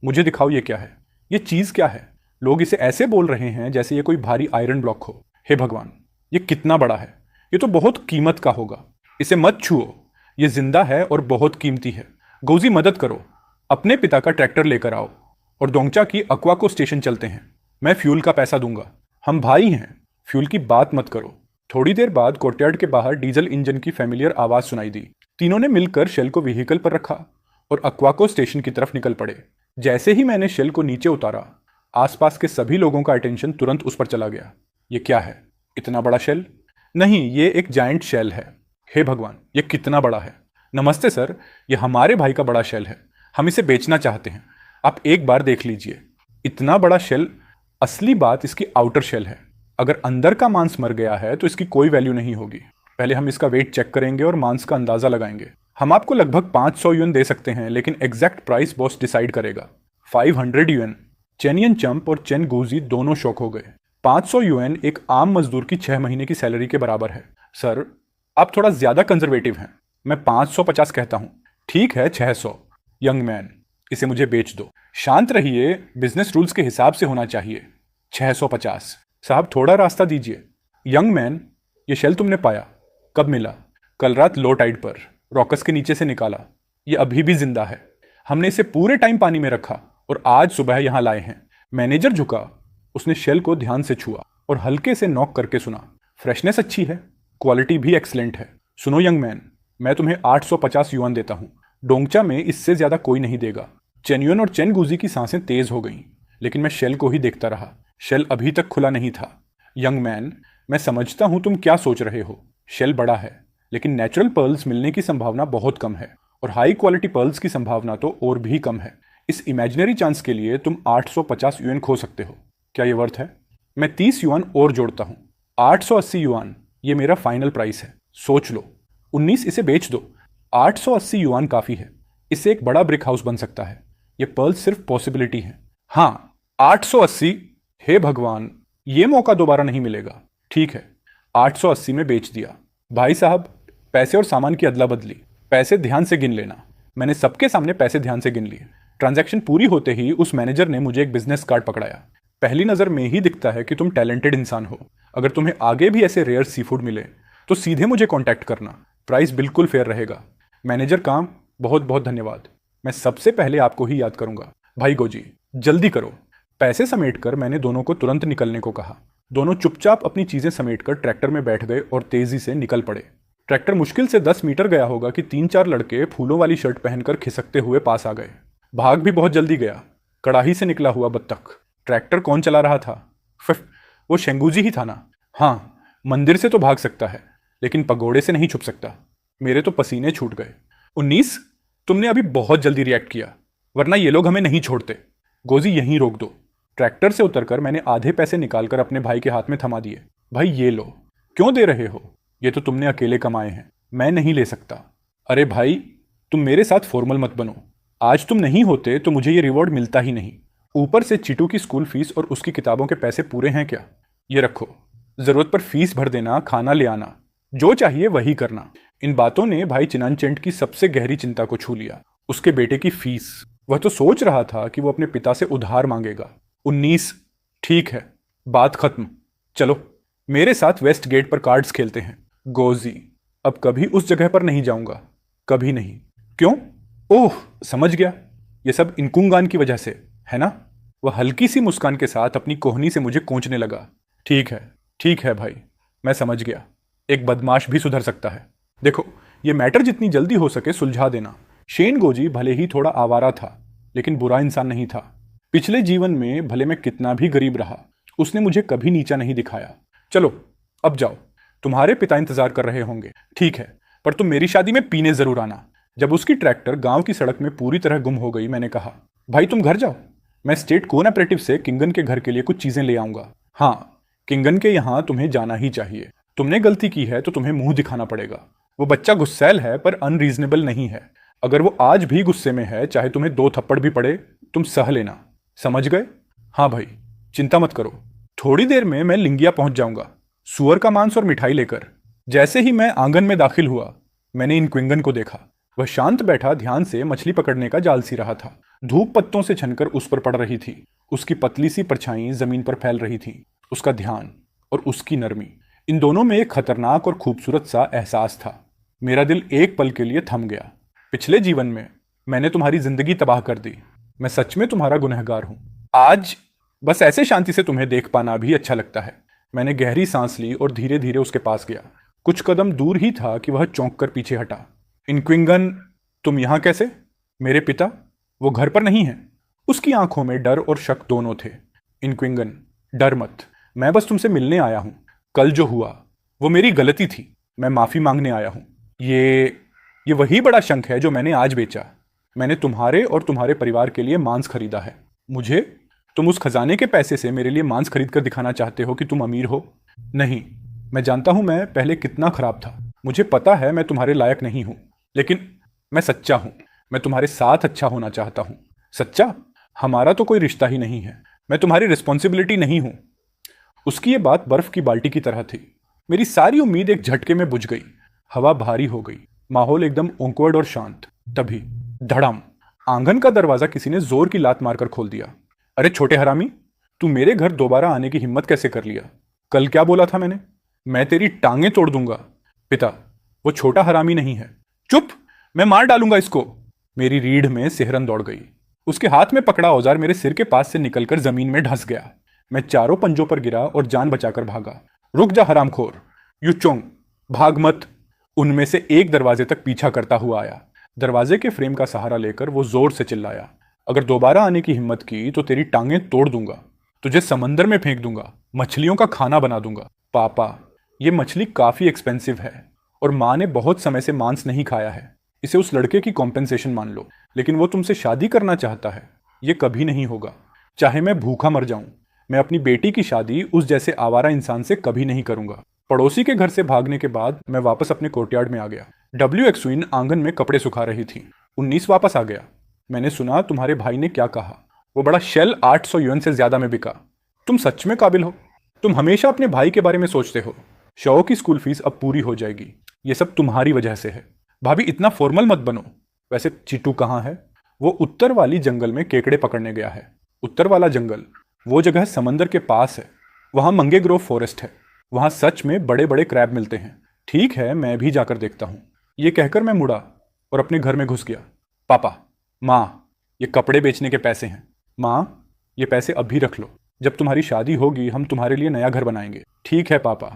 मुझे दिखाओ ये क्या है। ये चीज क्या है? लोग इसे ऐसे बोल रहे हैं जैसे ये कोई भारी आयरन ब्लॉक हो। हे भगवान, ये कितना बड़ा है। ये तो बहुत कीमत का होगा। इसे मत छुओ, ये जिंदा है और बहुत कीमती है। गौजी मदद करो, अपने पिता का ट्रैक्टर लेकर आओ और दोंगचा की अक्वाको स्टेशन चलते हैं। मैं फ्यूल का पैसा दूंगा। हम भाई हैं, फ्यूल की बात मत करो। थोड़ी देर बाद कोर्टयार्ड के बाहर डीजल इंजन की फेमिलियर आवाज सुनाई दी। तीनों ने मिलकर शेल को व्हीकल पर रखा और अक्वाको स्टेशन की तरफ निकल पड़े। जैसे ही मैंने शेल को नीचे उतारा, आसपास के सभी लोगों का अटेंशन तुरंत उस पर चला गया। ये क्या है? इतना बड़ा शेल? नहीं, ये एक जायंट शेल है। हे भगवान, ये कितना बड़ा है। नमस्ते सर, ये हमारे भाई का बड़ा शेल है। हम इसे बेचना चाहते हैं। आप एक बार देख लीजिए। इतना बड़ा शेल। असली बात इसकी आउटर शेल है। अगर अंदर का मांस मर गया है तो इसकी कोई वैल्यू नहीं होगी। पहले हम इसका वेट चेक करेंगे और मांस का अंदाजा लगाएंगे। हम आपको लगभग 500 युएन दे सकते हैं, लेकिन एग्जैक्ट प्राइस बॉस डिसाइड करेगा। 500 युएन। चेन यनचंप और चेन गूजी दोनों शॉक हो गए। 500 युएन एक आम मजदूर की 6 महीने की सैलरी के बराबर है। सर, आप थोड़ा ज्यादा कंजर्वेटिव हैं। मैं 550 कहता हूं। ठीक है, 600। यंग मैन, इसे मुझे बेच दो। शांत रहिए, बिजनेस रूल्स के हिसाब से होना चाहिए। 650। साहब थोड़ा रास्ता दीजिए। यंग मैन, ये शेल तुमने पाया? कब मिला? कल रात लो टाइड पर रॉकस के नीचे से निकाला। ये अभी भी जिंदा है। हमने इसे पूरे टाइम पानी में रखा और आज सुबह यहां लाए हैं। मैनेजर झुका, उसने शेल को ध्यान से छुआ और हल्के से नॉक करके सुना। फ्रेशनेस अच्छी है, क्वालिटी भी एक्सलेंट है। सुनो यंग मैन, मैं तुम्हें 850 युआन देता हूं। डोंगचा में इससे ज्यादा कोई नहीं देगा। चेन्युन और चेनगुजी की सांसें तेज हो गईं, लेकिन मैं शेल को ही देखता रहा। शेल अभी तक खुला नहीं था। यंग मैन, मैं समझता हूं तुम क्या सोच रहे हो। शेल बड़ा है, लेकिन नेचुरल पर्ल्स मिलने की संभावना बहुत कम है, और हाई क्वालिटी पर्ल्स की संभावना तो और भी कम है। इस इमेजिनरी चांस के लिए तुम 850 युआन खो सकते हो। क्या ये वर्थ है? मैं 30 युआन और जोड़ता हूं। 880 युआन, ये मेरा फाइनल प्राइस है। सोच लो। 19, इसे बेच दो। 880 युआन काफी है। इससे एक बड़ा ब्रिक हाउस बन सकता है। ये पर्ल सिर्फ पॉसिबिलिटी है। हाँ, 880। हे भगवान, ये मौका दोबारा नहीं मिलेगा। ठीक है, 880 में बेच दिया। भाई साहब, पैसे और सामान की अदला बदली। पैसे ध्यान से गिन लेना। मैंने सबके सामने पैसे ध्यान से गिन लिए। ट्रांजैक्शन पूरी होते ही उस मैनेजर ने मुझे एक बिजनेस कार्ड पकड़ाया। पहली नज़र में ही दिखता है कि तुम टैलेंटेड इंसान हो। अगर तुम्हें आगे भी ऐसे रेयर सी फूड मिले तो सीधे मुझे कांटेक्ट करना। प्राइस बिल्कुल फेयर रहेगा। मैनेजर काम, बहुत बहुत धन्यवाद। मैं सबसे पहले आपको ही याद करूंगा। भाई गोजी, जल्दी करो। पैसे समेटकर मैंने दोनों को तुरंत निकलने को कहा। दोनों चुपचाप अपनी चीजें समेटकर ट्रैक्टर में बैठ गए और तेजी से निकल पड़े। ट्रैक्टर मुश्किल से 10 मीटर गया होगा कि 3-4 लड़के फूलों वाली शर्ट पहनकर खिसकते हुए पास आ गए। भाग भी बहुत जल्दी गया। कड़ाही से निकला हुआ बत्तख। ट्रैक्टर कौन चला रहा था? वो शेंगूजी ही था ना? हाँ, मंदिर से तो भाग सकता है, लेकिन पगोड़े से नहीं छुप सकता। मेरे तो पसीने छूट गए। 19, तुमने अभी बहुत जल्दी रिएक्ट किया, वरना ये लोग हमें नहीं छोड़ते। गोजी, यहीं रोक दो। ट्रैक्टर से उतरकर मैंने आधे पैसे निकालकर अपने भाई के हाथ में थमा दिए। भाई ये लो। क्यों दे रहे हो? ये तो तुमने अकेले कमाए हैं, मैं नहीं ले सकता। अरे भाई, तुम मेरे साथ फॉर्मल मत बनो। आज तुम नहीं होते तो मुझे ये रिवॉर्ड मिलता ही नहीं। ऊपर से चिटू की स्कूल फीस और उसकी किताबों के पैसे पूरे हैं क्या? ये रखो। जरूरत पर फीस भर देना, खाना ले आना, जो चाहिए वही करना। इन बातों ने भाई चिनानचेंट की सबसे गहरी चिंता को छू लिया। उसके बेटे की फीस। वह तो सोच रहा था कि वो अपने पिता से उधार मांगेगा। 19, ठीक है, बात खत्म। चलो मेरे साथ वेस्ट गेट पर कार्ड्स खेलते हैं। गोजी, अब कभी उस जगह पर नहीं जाऊंगा, कभी नहीं। क्यों? ओह, समझ गया। ये सब इनकुंगान की वजह से है ना? वह हल्की सी मुस्कान के साथ अपनी कोहनी से मुझे कोंचने लगा। ठीक है भाई, मैं समझ गया। एक बदमाश भी सुधर सकता है। देखो, ये मैटर जितनी जल्दी हो सके सुलझा देना। शेन गोजी भले ही थोड़ा आवारा था, लेकिन बुरा इंसान नहीं था। पिछले जीवन में भले मैं कितना भी गरीब रहा, उसने मुझे कभी नीचा नहीं दिखाया। चलो अब जाओ, तुम्हारे पिता इंतजार कर रहे होंगे। ठीक है, पर तुम मेरी शादी में पीने जरूर आना। जब उसकी ट्रैक्टर गांव की सड़क में पूरी तरह गुम हो गई, मैंने कहा, भाई तुम घर जाओ, मैं स्टेट कोऑपरेटिव से किंगन के घर के लिए कुछ चीजें ले आऊंगा। हाँ, किंगन के यहाँ तुम्हें जाना ही चाहिए। तुमने गलती की है तो तुम्हें मुंह दिखाना पड़ेगा। वो बच्चा गुस्सैल है पर अनरीजनेबल नहीं है। अगर वो आज भी गुस्से में है, चाहे तुम्हें 2 थप्पड़ भी पड़े, तुम सह लेना। समझ गए? हाँ भाई, चिंता मत करो। थोड़ी देर में मैं लिंगिया पहुंच जाऊंगा, सुअर का मांस और मिठाई लेकर। जैसे ही मैं आंगन में दाखिल हुआ, मैंने इन क्विंगन को देखा। वह शांत बैठा ध्यान से मछली पकड़ने का जाल सी रहा था। धूप पत्तों से छनकर उस पर पड़ रही थी। उसकी पतली सी परछाई जमीन पर फैल रही थी। उसका ध्यान और उसकी नरमी, इन दोनों में एक खतरनाक और खूबसूरत सा एहसास था। मेरा दिल एक पल के लिए थम गया। पिछले जीवन में मैंने तुम्हारी जिंदगी तबाह कर दी। मैं सच में तुम्हारा गुनहगार हूं। आज बस ऐसे शांति से तुम्हें देख पाना भी अच्छा लगता है। मैंने गहरी सांस ली और धीरे धीरे उसके पास गया। कुछ कदम दूर ही था कि वह चौंक कर पीछे हटा। इनक्विंगन, तुम यहां कैसे? मेरे पिता, वो घर पर नहीं है। उसकी आंखों में डर और शक दोनों थे। इनक्विंगन, डर मत, मैं बस तुमसे मिलने आया हूं। कल जो हुआ वो मेरी गलती थी, मैं माफी मांगने आया हूं। ये वही बड़ा शंख है जो मैंने आज बेचा। मैंने तुम्हारे और तुम्हारे परिवार के लिए मांस खरीदा है। मुझे, तुम उस खजाने के पैसे से मेरे लिए मांस खरीद कर दिखाना चाहते हो कि तुम अमीर हो? नहीं, मैं जानता हूं मैं पहले कितना खराब था। मुझे पता है मैं तुम्हारे लायक नहीं हूं, लेकिन मैं सच्चा हूं। मैं तुम्हारे साथ अच्छा होना चाहता हूं। सच्चा? हमारा तो कोई रिश्ता ही नहीं है। मैं तुम्हारी रिस्पॉन्सिबिलिटी नहीं हूं। उसकी ये बात बर्फ की बाल्टी की तरह थी। मेरी सारी उम्मीद एक झटके में बुझ गई। हवा भारी हो गई, माहौल एकदम ऑकवर्ड और शांत। तभी धड़ाम, आंगन का दरवाजा किसी ने जोर की लात मारकर खोल दिया। अरे छोटे हरामी, तू मेरे घर दोबारा आने की हिम्मत कैसे कर लिया? कल क्या बोला था मैंने? मैं तेरी टांगें तोड़ दूंगा। पिता, वो छोटा हरामी नहीं है। चुप, मैं मार डालूंगा इसको। मेरी रीढ़ में सिहरन दौड़ गई। उसके हाथ में पकड़ा औजार मेरे सिर के पास से निकलकर जमीन में धंस गया। मैं चारों पंजों पर गिरा और जान बचाकर भागा। रुक जा हरामखोर, युचोंग, भाग मत। उनमें से एक दरवाजे तक पीछा करता हुआ आया। दरवाजे के फ्रेम का सहारा लेकर वो जोर से चिल्लाया, अगर दोबारा आने की हिम्मत की तो तेरी टांगें तोड़ दूंगा, तुझे समंदर में फेंक दूंगा, मछलियों का खाना बना दूंगा। पापा, ये मछली काफी एक्सपेंसिव है और माँ ने बहुत समय से मांस नहीं खाया है, इसे उस लड़के की कॉम्पेंसेशन मान लो। लेकिन वो तुमसे शादी करना चाहता है, ये कभी नहीं होगा। चाहे मैं भूखा मर जाऊं, मैं अपनी बेटी की शादी उस जैसे आवारा इंसान से कभी नहीं करूंगा। पड़ोसी के घर से भागने के बाद मैं वापस अपने कोर्टयार्ड में आ गया। डब्ल्यू एक्सविन आंगन में कपड़े सुखा रही थी। 19 वापस आ गया। मैंने सुना तुम्हारे भाई ने क्या कहा, वो बड़ा शेल 800 युएन से ज्यादा में बिका। तुम सच में काबिल हो। तुम हमेशा अपने भाई के बारे में सोचते हो। शो की स्कूल फीस अब पूरी हो जाएगी। ये सब तुम्हारी वजह से है। भाभी, इतना फॉर्मल मत बनो। वैसे चिटू कहाँ है? वो उत्तर वाली जंगल में केकड़े पकड़ने गया है। उत्तर वाला जंगल वो जगह समंदर के पास है। वहां मंगे ग्रोव फॉरेस्ट है। वहां सच में बड़े बड़े क्रैब मिलते हैं। ठीक है, मैं भी जाकर देखता हूं। ये कहकर मैं मुड़ा और अपने घर में घुस गया। पापा, माँ, ये कपड़े बेचने के पैसे हैं। माँ, ये पैसे अभी रख लो। जब तुम्हारी शादी होगी हम तुम्हारे लिए नया घर बनाएंगे। ठीक है पापा।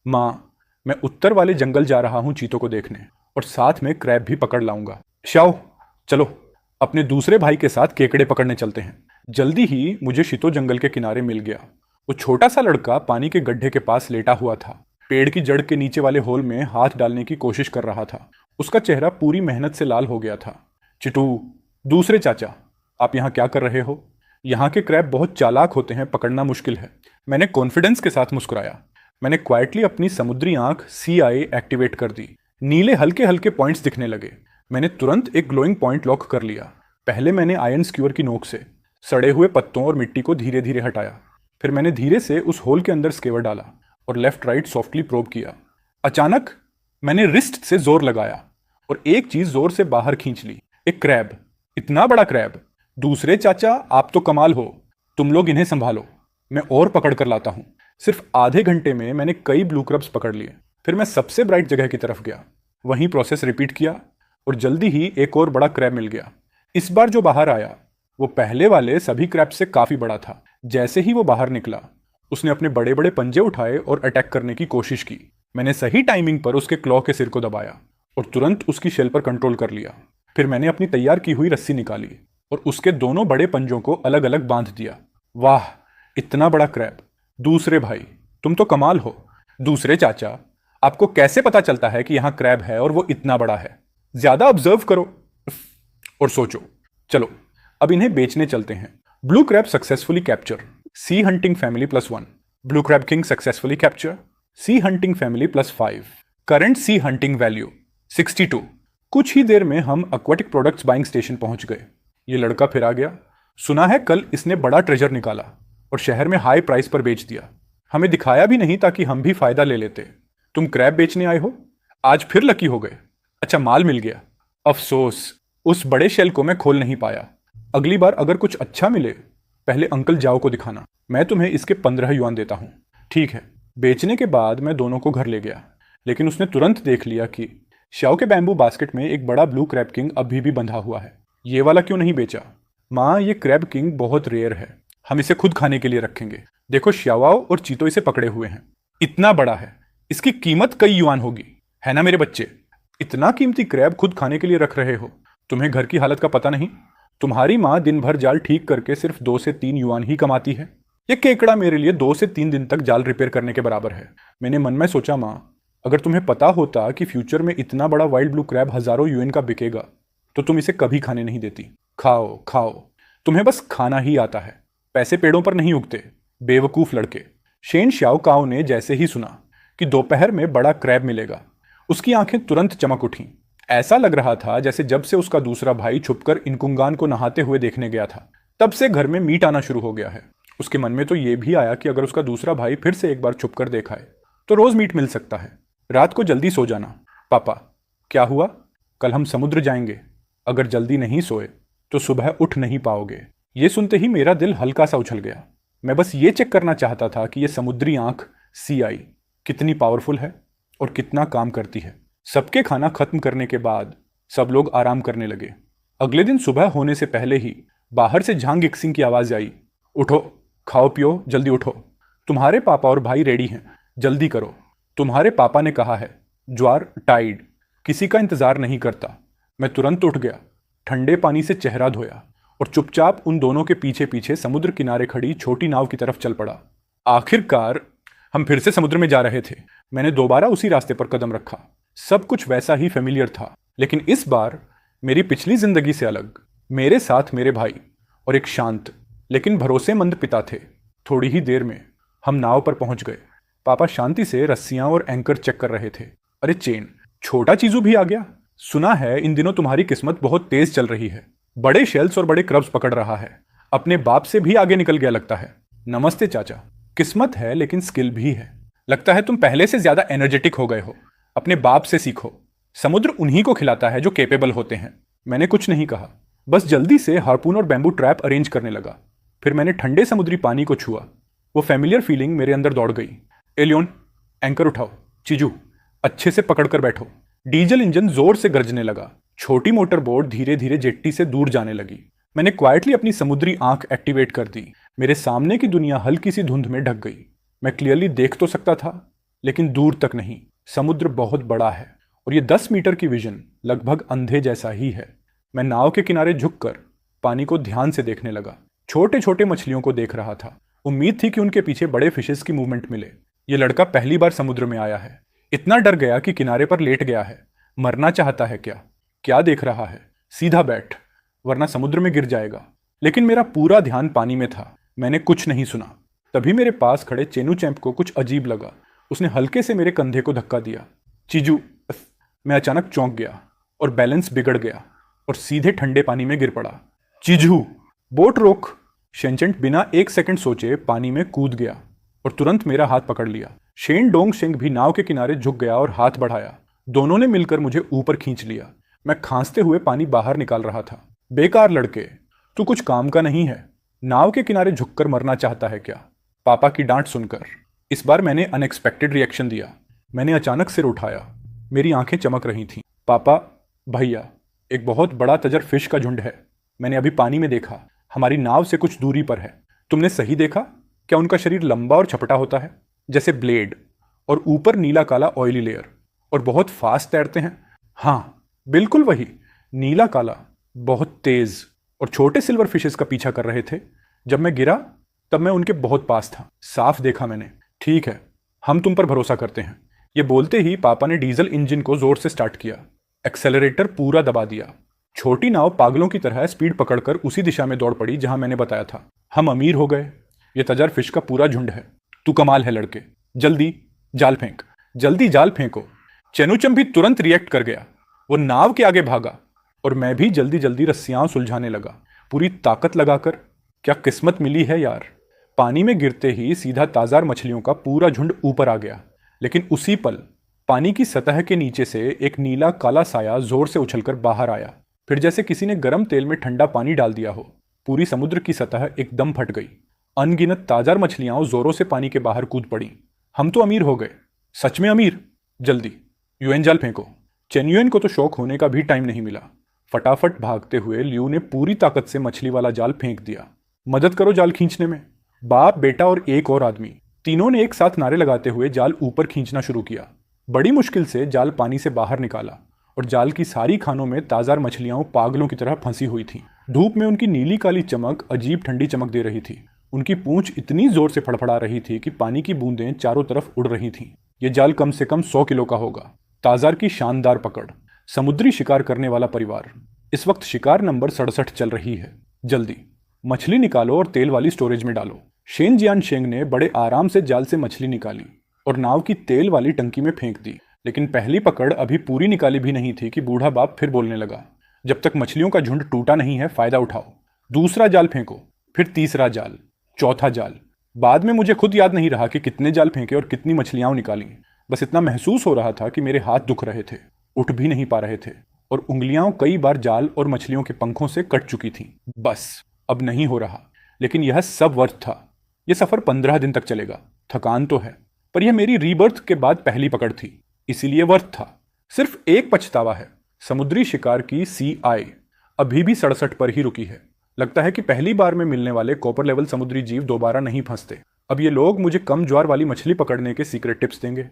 माँ, मैं उत्तर वाले जंगल जा रहा हूँ चीतों को देखने, और साथ में क्रैब भी पकड़ लाऊंगा। शाओ, चलो अपने दूसरे भाई के साथ केकड़े पकड़ने चलते हैं। जल्दी ही मुझे शितो जंगल के किनारे मिल गया। वो छोटा सा लड़का पानी के गड्ढे के पास लेटा हुआ था। पेड़ की जड़ के नीचे वाले होल में हाथ डालने की कोशिश कर रहा था। उसका चेहरा पूरी मेहनत से लाल हो गया था। चिटू, दूसरे चाचा, आप यहाँ क्या कर रहे हो? यहाँ के क्रैब बहुत चालाक होते हैं, पकड़ना मुश्किल है। मैंने कॉन्फिडेंस के साथ मुस्कुराया। मैंने क्वाइटली अपनी समुद्री आंख CI एक्टिवेट कर दी। नीले हल्के हल्के पॉइंट्स दिखने लगे। मैंने तुरंत एक ग्लोइंग पॉइंट लॉक कर लिया। पहले मैंने आयरन स्क्यूअर की नोक से सड़े हुए पत्तों और मिट्टी को धीरे धीरे हटाया। फिर मैंने धीरे से उस होल के अंदर स्केवर डाला और लेफ्ट राइट सॉफ्टली प्रोब किया। अचानक मैंने रिस्ट से जोर लगाया और एक चीज जोर से बाहर खींच ली। एक क्रैब, इतना बड़ा क्रैब। दूसरे चाचा, आप तो कमाल हो। तुम लोग इन्हें संभालो, मैं और पकड़ कर लाता हूं। सिर्फ आधे घंटे में मैंने कई ब्लू क्रब्स पकड़ लिए। फिर मैं सबसे ब्राइट जगह की तरफ गया। वहीं प्रोसेस रिपीट किया और जल्दी ही एक और बड़ा क्रैब मिल गया। इस बार जो बाहर आया वो पहले वाले सभी क्रैब से काफी बड़ा था। जैसे ही वो बाहर निकला, उसने अपने बड़े बड़े पंजे उठाए और अटैक करने की कोशिश की। मैंने सही टाइमिंग पर उसके क्लॉ के सिर को दबाया और तुरंत उसकी शेल पर कंट्रोल कर लिया। फिर मैंने अपनी तैयार की हुई रस्सी निकाली और उसके दोनों बड़े पंजों को अलग अलग बांध दिया। वाह, इतना बड़ा क्रैब! दूसरे भाई, तुम तो कमाल हो। दूसरे चाचा, आपको कैसे पता चलता है कि यहां क्रैब है और वो इतना बड़ा है? ज्यादा ऑब्जर्व करो और सोचो। चलो अब इन्हें बेचने चलते हैं। Blue crab successfully capture, sea hunting family +1। Blue crab king successfully capture, sea hunting family +5। Current sea hunting value 62। कुछ ही देर में हम एक्वाटिक प्रोडक्ट्स बाइंग स्टेशन पहुंच गए। ये लड़का फिर आ गया। सुना है कल इसने बड़ा ट्रेजर निकाला और शहर में हाई प्राइस पर बेच दिया। हमें दिखाया भी नहीं ताकि हम भी फायदा ले लेते। तुम क्रैब बेचने आए हो? आज फिर लकी हो गए। अच्छा, माल मिल गया। अफसोस, उस बड़े शेल को मैं खोल नहीं पाया। अगली बार अगर कुछ अच्छा मिले, पहले अंकल जाओ को दिखाना। मैं तुम्हें इसके 15 युआन देता हूं। ठीक है। बेचने के बाद मैं दोनों को घर ले गया, लेकिन उसने तुरंत देख लिया कि शाओ के बैम्बू बास्केट में एक बड़ा ब्लू क्रैब किंग अभी भी बंधा हुआ है। ये वाला क्यों नहीं बेचा? माँ, ये क्रैब किंग बहुत रेयर है, हम इसे खुद खाने के लिए रखेंगे। देखो, श्यावाओ और चीतो इसे पकड़े हुए हैं। इतना बड़ा है, इसकी कीमत कई युआन होगी, है ना मेरे बच्चे? इतना कीमती क्रैब खुद खाने के लिए रख रहे हो? तुम्हें घर की हालत का पता नहीं? तुम्हारी माँ दिन भर जाल ठीक करके सिर्फ 2 से 3 युआन ही कमाती है। यह केकड़ा मेरे लिए 2 से 3 दिन तक जाल रिपेयर करने के बराबर है। मैंने मन में सोचा, माँ, अगर तुम्हें पता होता कि फ्यूचर में इतना बड़ा वाइल्ड ब्लू क्रैब हजारों युएन का बिकेगा तो तुम इसे कभी खाने नहीं देती। खाओ खाओ, तुम्हें बस खाना ही आता है, पैसे पेड़ों पर नहीं उगते, बेवकूफ लड़के। शेन शाओ काओ ने जैसे ही सुना कि दोपहर में बड़ा क्रैब मिलेगा, उसकी आंखें तुरंत चमक उठीं। ऐसा लग रहा था जैसे जब से उसका दूसरा भाई छुपकर इनकुंगान को नहाते हुए देखने गया था, तब से घर में मीट आना शुरू हो गया है। उसके मन में तो ये भी आया कि अगर उसका दूसरा भाई फिर से एक बार छुपकर देखाए तो रोज मीट मिल सकता है। रात को जल्दी सो जाना। पापा, क्या हुआ? कल हम समुद्र जाएंगे। अगर जल्दी नहीं सोए तो सुबह उठ नहीं पाओगे। ये सुनते ही मेरा दिल हल्का सा उछल गया। मैं बस ये चेक करना चाहता था कि ये समुद्री आंख CI कितनी पावरफुल है और कितना काम करती है। सबके खाना खत्म करने के बाद सब लोग आराम करने लगे। अगले दिन सुबह होने से पहले ही बाहर से झांग गिक्सिंग की आवाज आई। उठो, खाओ पियो, जल्दी उठो। तुम्हारे पापा और भाई रेडी हैं, जल्दी करो। तुम्हारे पापा ने कहा है, ज्वार टाइड, किसी का इंतजार नहीं करता। मैं तुरंत उठ गया, ठंडे पानी से चेहरा धोया और चुपचाप उन दोनों के पीछे पीछे समुद्र किनारे खड़ी छोटी नाव की तरफ चल पड़ा। आखिरकार हम फिर से समुद्र में जा रहे थे। मैंने दोबारा उसी रास्ते पर कदम रखा। सब कुछ वैसा ही फेमिलियर था, लेकिन इस बार मेरी पिछली जिंदगी से अलग। मेरे साथ मेरे भाई और एक शांत लेकिन भरोसेमंद पिता थे। थोड़ी ही देर में हम नाव पर पहुंच गए। पापा शांति से रस्सियां और एंकर चेक कर रहे थे। अरे चेन, छोटा चीजू भी आ गया। सुना है इन दिनों तुम्हारी किस्मत बहुत तेज चल रही है। बड़े शेल्स और बड़े क्रब्स पकड़ रहा है। अपने बाप से भी आगे निकल गया लगता है। नमस्ते चाचा। किस्मत है लेकिन स्किल भी है। लगता है तुम पहले से ज्यादा एनर्जेटिक हो गए हो। अपने बाप से सीखो। समुद्र उन्हीं को खिलाता है जो केपेबल होते हैं। मैंने कुछ नहीं कहा, बस जल्दी से हार्पून और बैम्बू ट्रैप अरेंज करने लगा। फिर मैंने ठंडे समुद्री पानी को छुआ। वो फैमिलियर फीलिंग मेरे अंदर दौड़ गई। एलियन, एंकर उठाओ। चीजू, अच्छे से पकड़कर बैठो। डीजल इंजन जोर से गरजने लगा। छोटी मोटर बोट धीरे धीरे जेट्टी से दूर जाने लगी। मैंने क्वाइटली अपनी समुद्री आंख एक्टिवेट कर दी। मेरे सामने की दुनिया हल्की सी धुंध में ढक गई। मैं क्लियरली देख तो सकता था, लेकिन दूर तक नहीं। समुद्र बहुत बड़ा है और ये 10 मीटर की विजन लगभग अंधे जैसा ही है। मैं नाव के किनारे झुककर पानी को ध्यान से देखने लगा। छोटे छोटे मछलियों को देख रहा था। उम्मीद थी कि उनके पीछे बड़े फिशेस की मूवमेंट मिले। ये लड़का पहली बार समुद्र में आया है। इतना डर गया कि किनारे पर लेट गया है। मरना चाहता है क्या? क्या देख रहा है? सीधा बैठ, वरना समुद्र में गिर जाएगा। लेकिन मेरा पूरा ध्यान पानी में था। मैंने कुछ नहीं सुना। तभी मेरे पास खड़े चेनू चैंप को कुछ अजीब लगा। उसने हल्के से मेरे कंधे को धक्का दिया। चीजू। मैं अचानक चौंक गया और बैलेंस बिगड़ गया और सीधे ठंडे पानी में गिर पड़ा। चीजू, बोट रोक। शेंचेंट बिना एक सेकंड सोचे पानी में कूद गया और तुरंत मेरा हाथ पकड़ लिया। शेन डोंग शेंग भी नाव के किनारे झुक गया और हाथ बढ़ाया। दोनों ने मिलकर मुझे ऊपर खींच लिया। मैं खांसते हुए पानी बाहर निकाल रहा था। बेकार लड़के, तू कुछ काम का नहीं है। नाव के किनारे झुककर मरना चाहता है क्या? पापा की डांट सुनकर इस बार मैंने अनएक्सपेक्टेड रिएक्शन दिया। मैंने अचानक सिर उठाया। मेरी आंखें चमक रही थीं। पापा, भैया, एक बहुत बड़ा तजर फिश का झुंड है। मैंने अभी पानी में देखा। हमारी नाव से कुछ दूरी पर है। तुमने सही देखा? क्या उनका शरीर लंबा और चपटा होता है जैसे ब्लेड, और ऊपर नीला काला ऑयली लेयर, और बहुत फास्ट तैरते हैं? हाँ, बिल्कुल वही। नीला काला, बहुत तेज, और छोटे सिल्वर फिशेस का पीछा कर रहे थे। जब मैं गिरा तब मैं उनके बहुत पास था। साफ देखा मैंने। ठीक है, हम तुम पर भरोसा करते हैं। ये बोलते ही पापा ने डीजल इंजन को जोर से स्टार्ट किया। एक्सेलरेटर पूरा दबा दिया। छोटी नाव पागलों की तरह स्पीड पकड़कर उसी दिशा में दौड़ पड़ी जहां मैंने बताया था। हम अमीर हो गए। ये तजर फिश का पूरा झुंड है। तू कमाल है लड़के। जल्दी जाल फेंक, जल्दी जाल फेंको। चेनुचम भी तुरंत रिएक्ट कर गया। वो नाव के आगे भागा और मैं भी जल्दी जल्दी रस्सियां सुलझाने लगा, पूरी ताकत लगाकर। क्या किस्मत मिली है यार। पानी में गिरते ही सीधा ताजार मछलियों का पूरा झुंड ऊपर आ गया। लेकिन उसी पल पानी की सतह के नीचे से एक नीला काला साया जोर से उछलकर बाहर आया। फिर जैसे किसी ने गर्म तेल में ठंडा पानी डाल दिया हो। पूरी समुद्र की सतह एकदम फट गई। अनगिनत ताजार मछलियां जोरों से पानी के बाहर कूद पड़ी। हम तो अमीर हो गए। सच में अमीर। जल्दी यूएन जाल फेंको। चेन्युएन को तो शौक होने का भी टाइम नहीं मिला। फटाफट भागते हुए लियू ने पूरी ताकत से मछली वाला जाल फेंक दिया। मदद करो जाल खींचने में। बाप, बेटा और एक और आदमी, तीनों ने एक साथ नारे लगाते हुए जाल ऊपर खींचना शुरू किया। बड़ी मुश्किल से जाल पानी से बाहर निकाला और जाल की सारी खानों में ताजार मछलियां पागलों की तरह फंसी हुई थीं। धूप में उनकी नीली काली चमक अजीब ठंडी चमक दे रही थी। उनकी पूंछ इतनी जोर से फड़फड़ा रही थी कि पानी की बूंदें चारों तरफ उड़ रही थीं। यह जाल कम से कम 100 किलो का होगा। ताजार की शानदार पकड़। समुद्री शिकार करने वाला परिवार। इस वक्त शिकार नंबर 67 चल रही है। जल्दी मछली निकालो और तेल वाली स्टोरेज में डालो। शेन जियान शेंग ने बड़े आराम से जाल से मछली निकाली और नाव की तेल वाली टंकी में फेंक दी। लेकिन पहली पकड़ अभी पूरी निकाली भी नहीं थी कि बूढ़ा बाप फिर बोलने लगा, जब तक मछलियों का झुंड टूटा नहीं है, फायदा उठाओ। दूसरा जाल फेंको, फिर तीसरा जाल, चौथा जाल। बाद में मुझे खुद याद नहीं रहा कि कितने जाल फेंके और कितनी मछलियां निकाली। बस इतना महसूस हो रहा था कि मेरे हाथ दुख रहे थे, उठ भी नहीं पा रहे थे, और उंगलियां कई बार जाल और मछलियों के पंखों से कट चुकी थीं। बस अब नहीं हो रहा। लेकिन यह सब वर्थ था। यह सफर 15 दिन तक चलेगा। थकान तो है, पर यह मेरी रीबर्थ के बाद पहली पकड़ थी, इसीलिए वर्थ था। सिर्फ एक पछतावा है, समुद्री शिकार की CI अभी भी 67 पर ही रुकी है। लगता है कि पहली बार में मिलने वाले कॉपर लेवल समुद्री जीव दोबारा नहीं फंसते। अब ये लोग मुझे कम ज्वार वाली मछली पकड़ने के सीक्रेट टिप्स देंगे।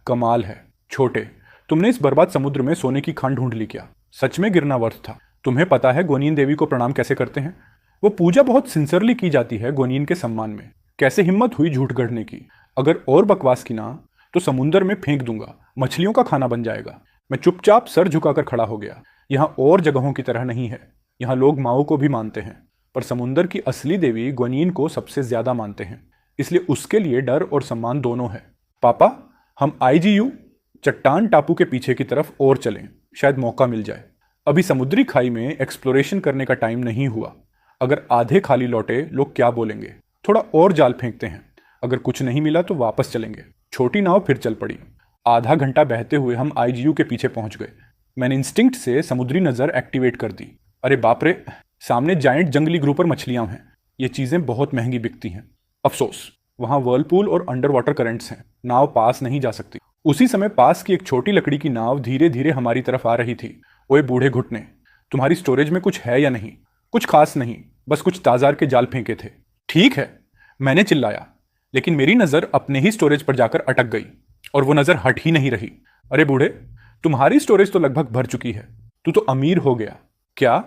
कमाल है छोटे, तुमने इस बर्बाद समुद्र में सोने की खान ढूंढ ली क्या? सच में गिरना वर्थ था। तुम्हें पता है गोनियन देवी को प्रणाम कैसे करते हैं? वो पूजा बहुत सिंसियरली की जाती है ग्वेनिन के सम्मान में। कैसे हिम्मत हुई झूठ गढ़ने की। अगर और बकवास की ना तो समुंदर में फेंक दूंगा, मछलियों का खाना बन जाएगा। मैं चुपचाप सर झुकाकर खड़ा हो गया। यहाँ और जगहों की तरह नहीं है। यहाँ लोग माओ को भी मानते हैं, पर समुंदर की असली देवी ग्वेनिन को सबसे ज्यादा मानते हैं, इसलिए उसके लिए डर और सम्मान दोनों है। पापा, हम आईजीयू चट्टान टापू के पीछे की तरफ और चलें, शायद मौका मिल जाए। अभी समुद्री खाई में एक्सप्लोरेशन करने का टाइम नहीं हुआ। अगर आधे खाली लौटे लोग क्या बोलेंगे। थोड़ा और जाल फेंकते हैं, अगर कुछ नहीं मिला तो वापस चलेंगे। छोटी नाव फिर चल पड़ी। आधा घंटा बहते हुए हम आईजीयू के पीछे पहुंच गए। मैंने इंस्टिंक्ट से समुद्री नजर एक्टिवेट कर दी। अरे बाप रे, सामने जायंट जंगली ग्रुपर मछलियां हैं। ये चीजें बहुत महंगी बिकती हैं। अफसोस, वहां वर्लपूल और अंडर वाटर करंट्स हैं, नाव पास नहीं जा सकती। उसी समय पास की एक छोटी लकड़ी की नाव धीरे धीरे हमारी तरफ आ रही थी। ओए बूढ़े घुटने, तुम्हारी स्टोरेज में कुछ है या नहीं? कुछ खास नहीं, बस कुछ ताजार के जाल फेंके थे। ठीक है, मैंने चिल्लाया, लेकिन मेरी नजर अपने ही स्टोरेज पर जाकर अटक गई और वो नजर हट ही नहीं रही। अरे बूढ़े, तुम्हारी स्टोरेज तो लगभग भर चुकी है। तू तो अमीर हो गया। क्या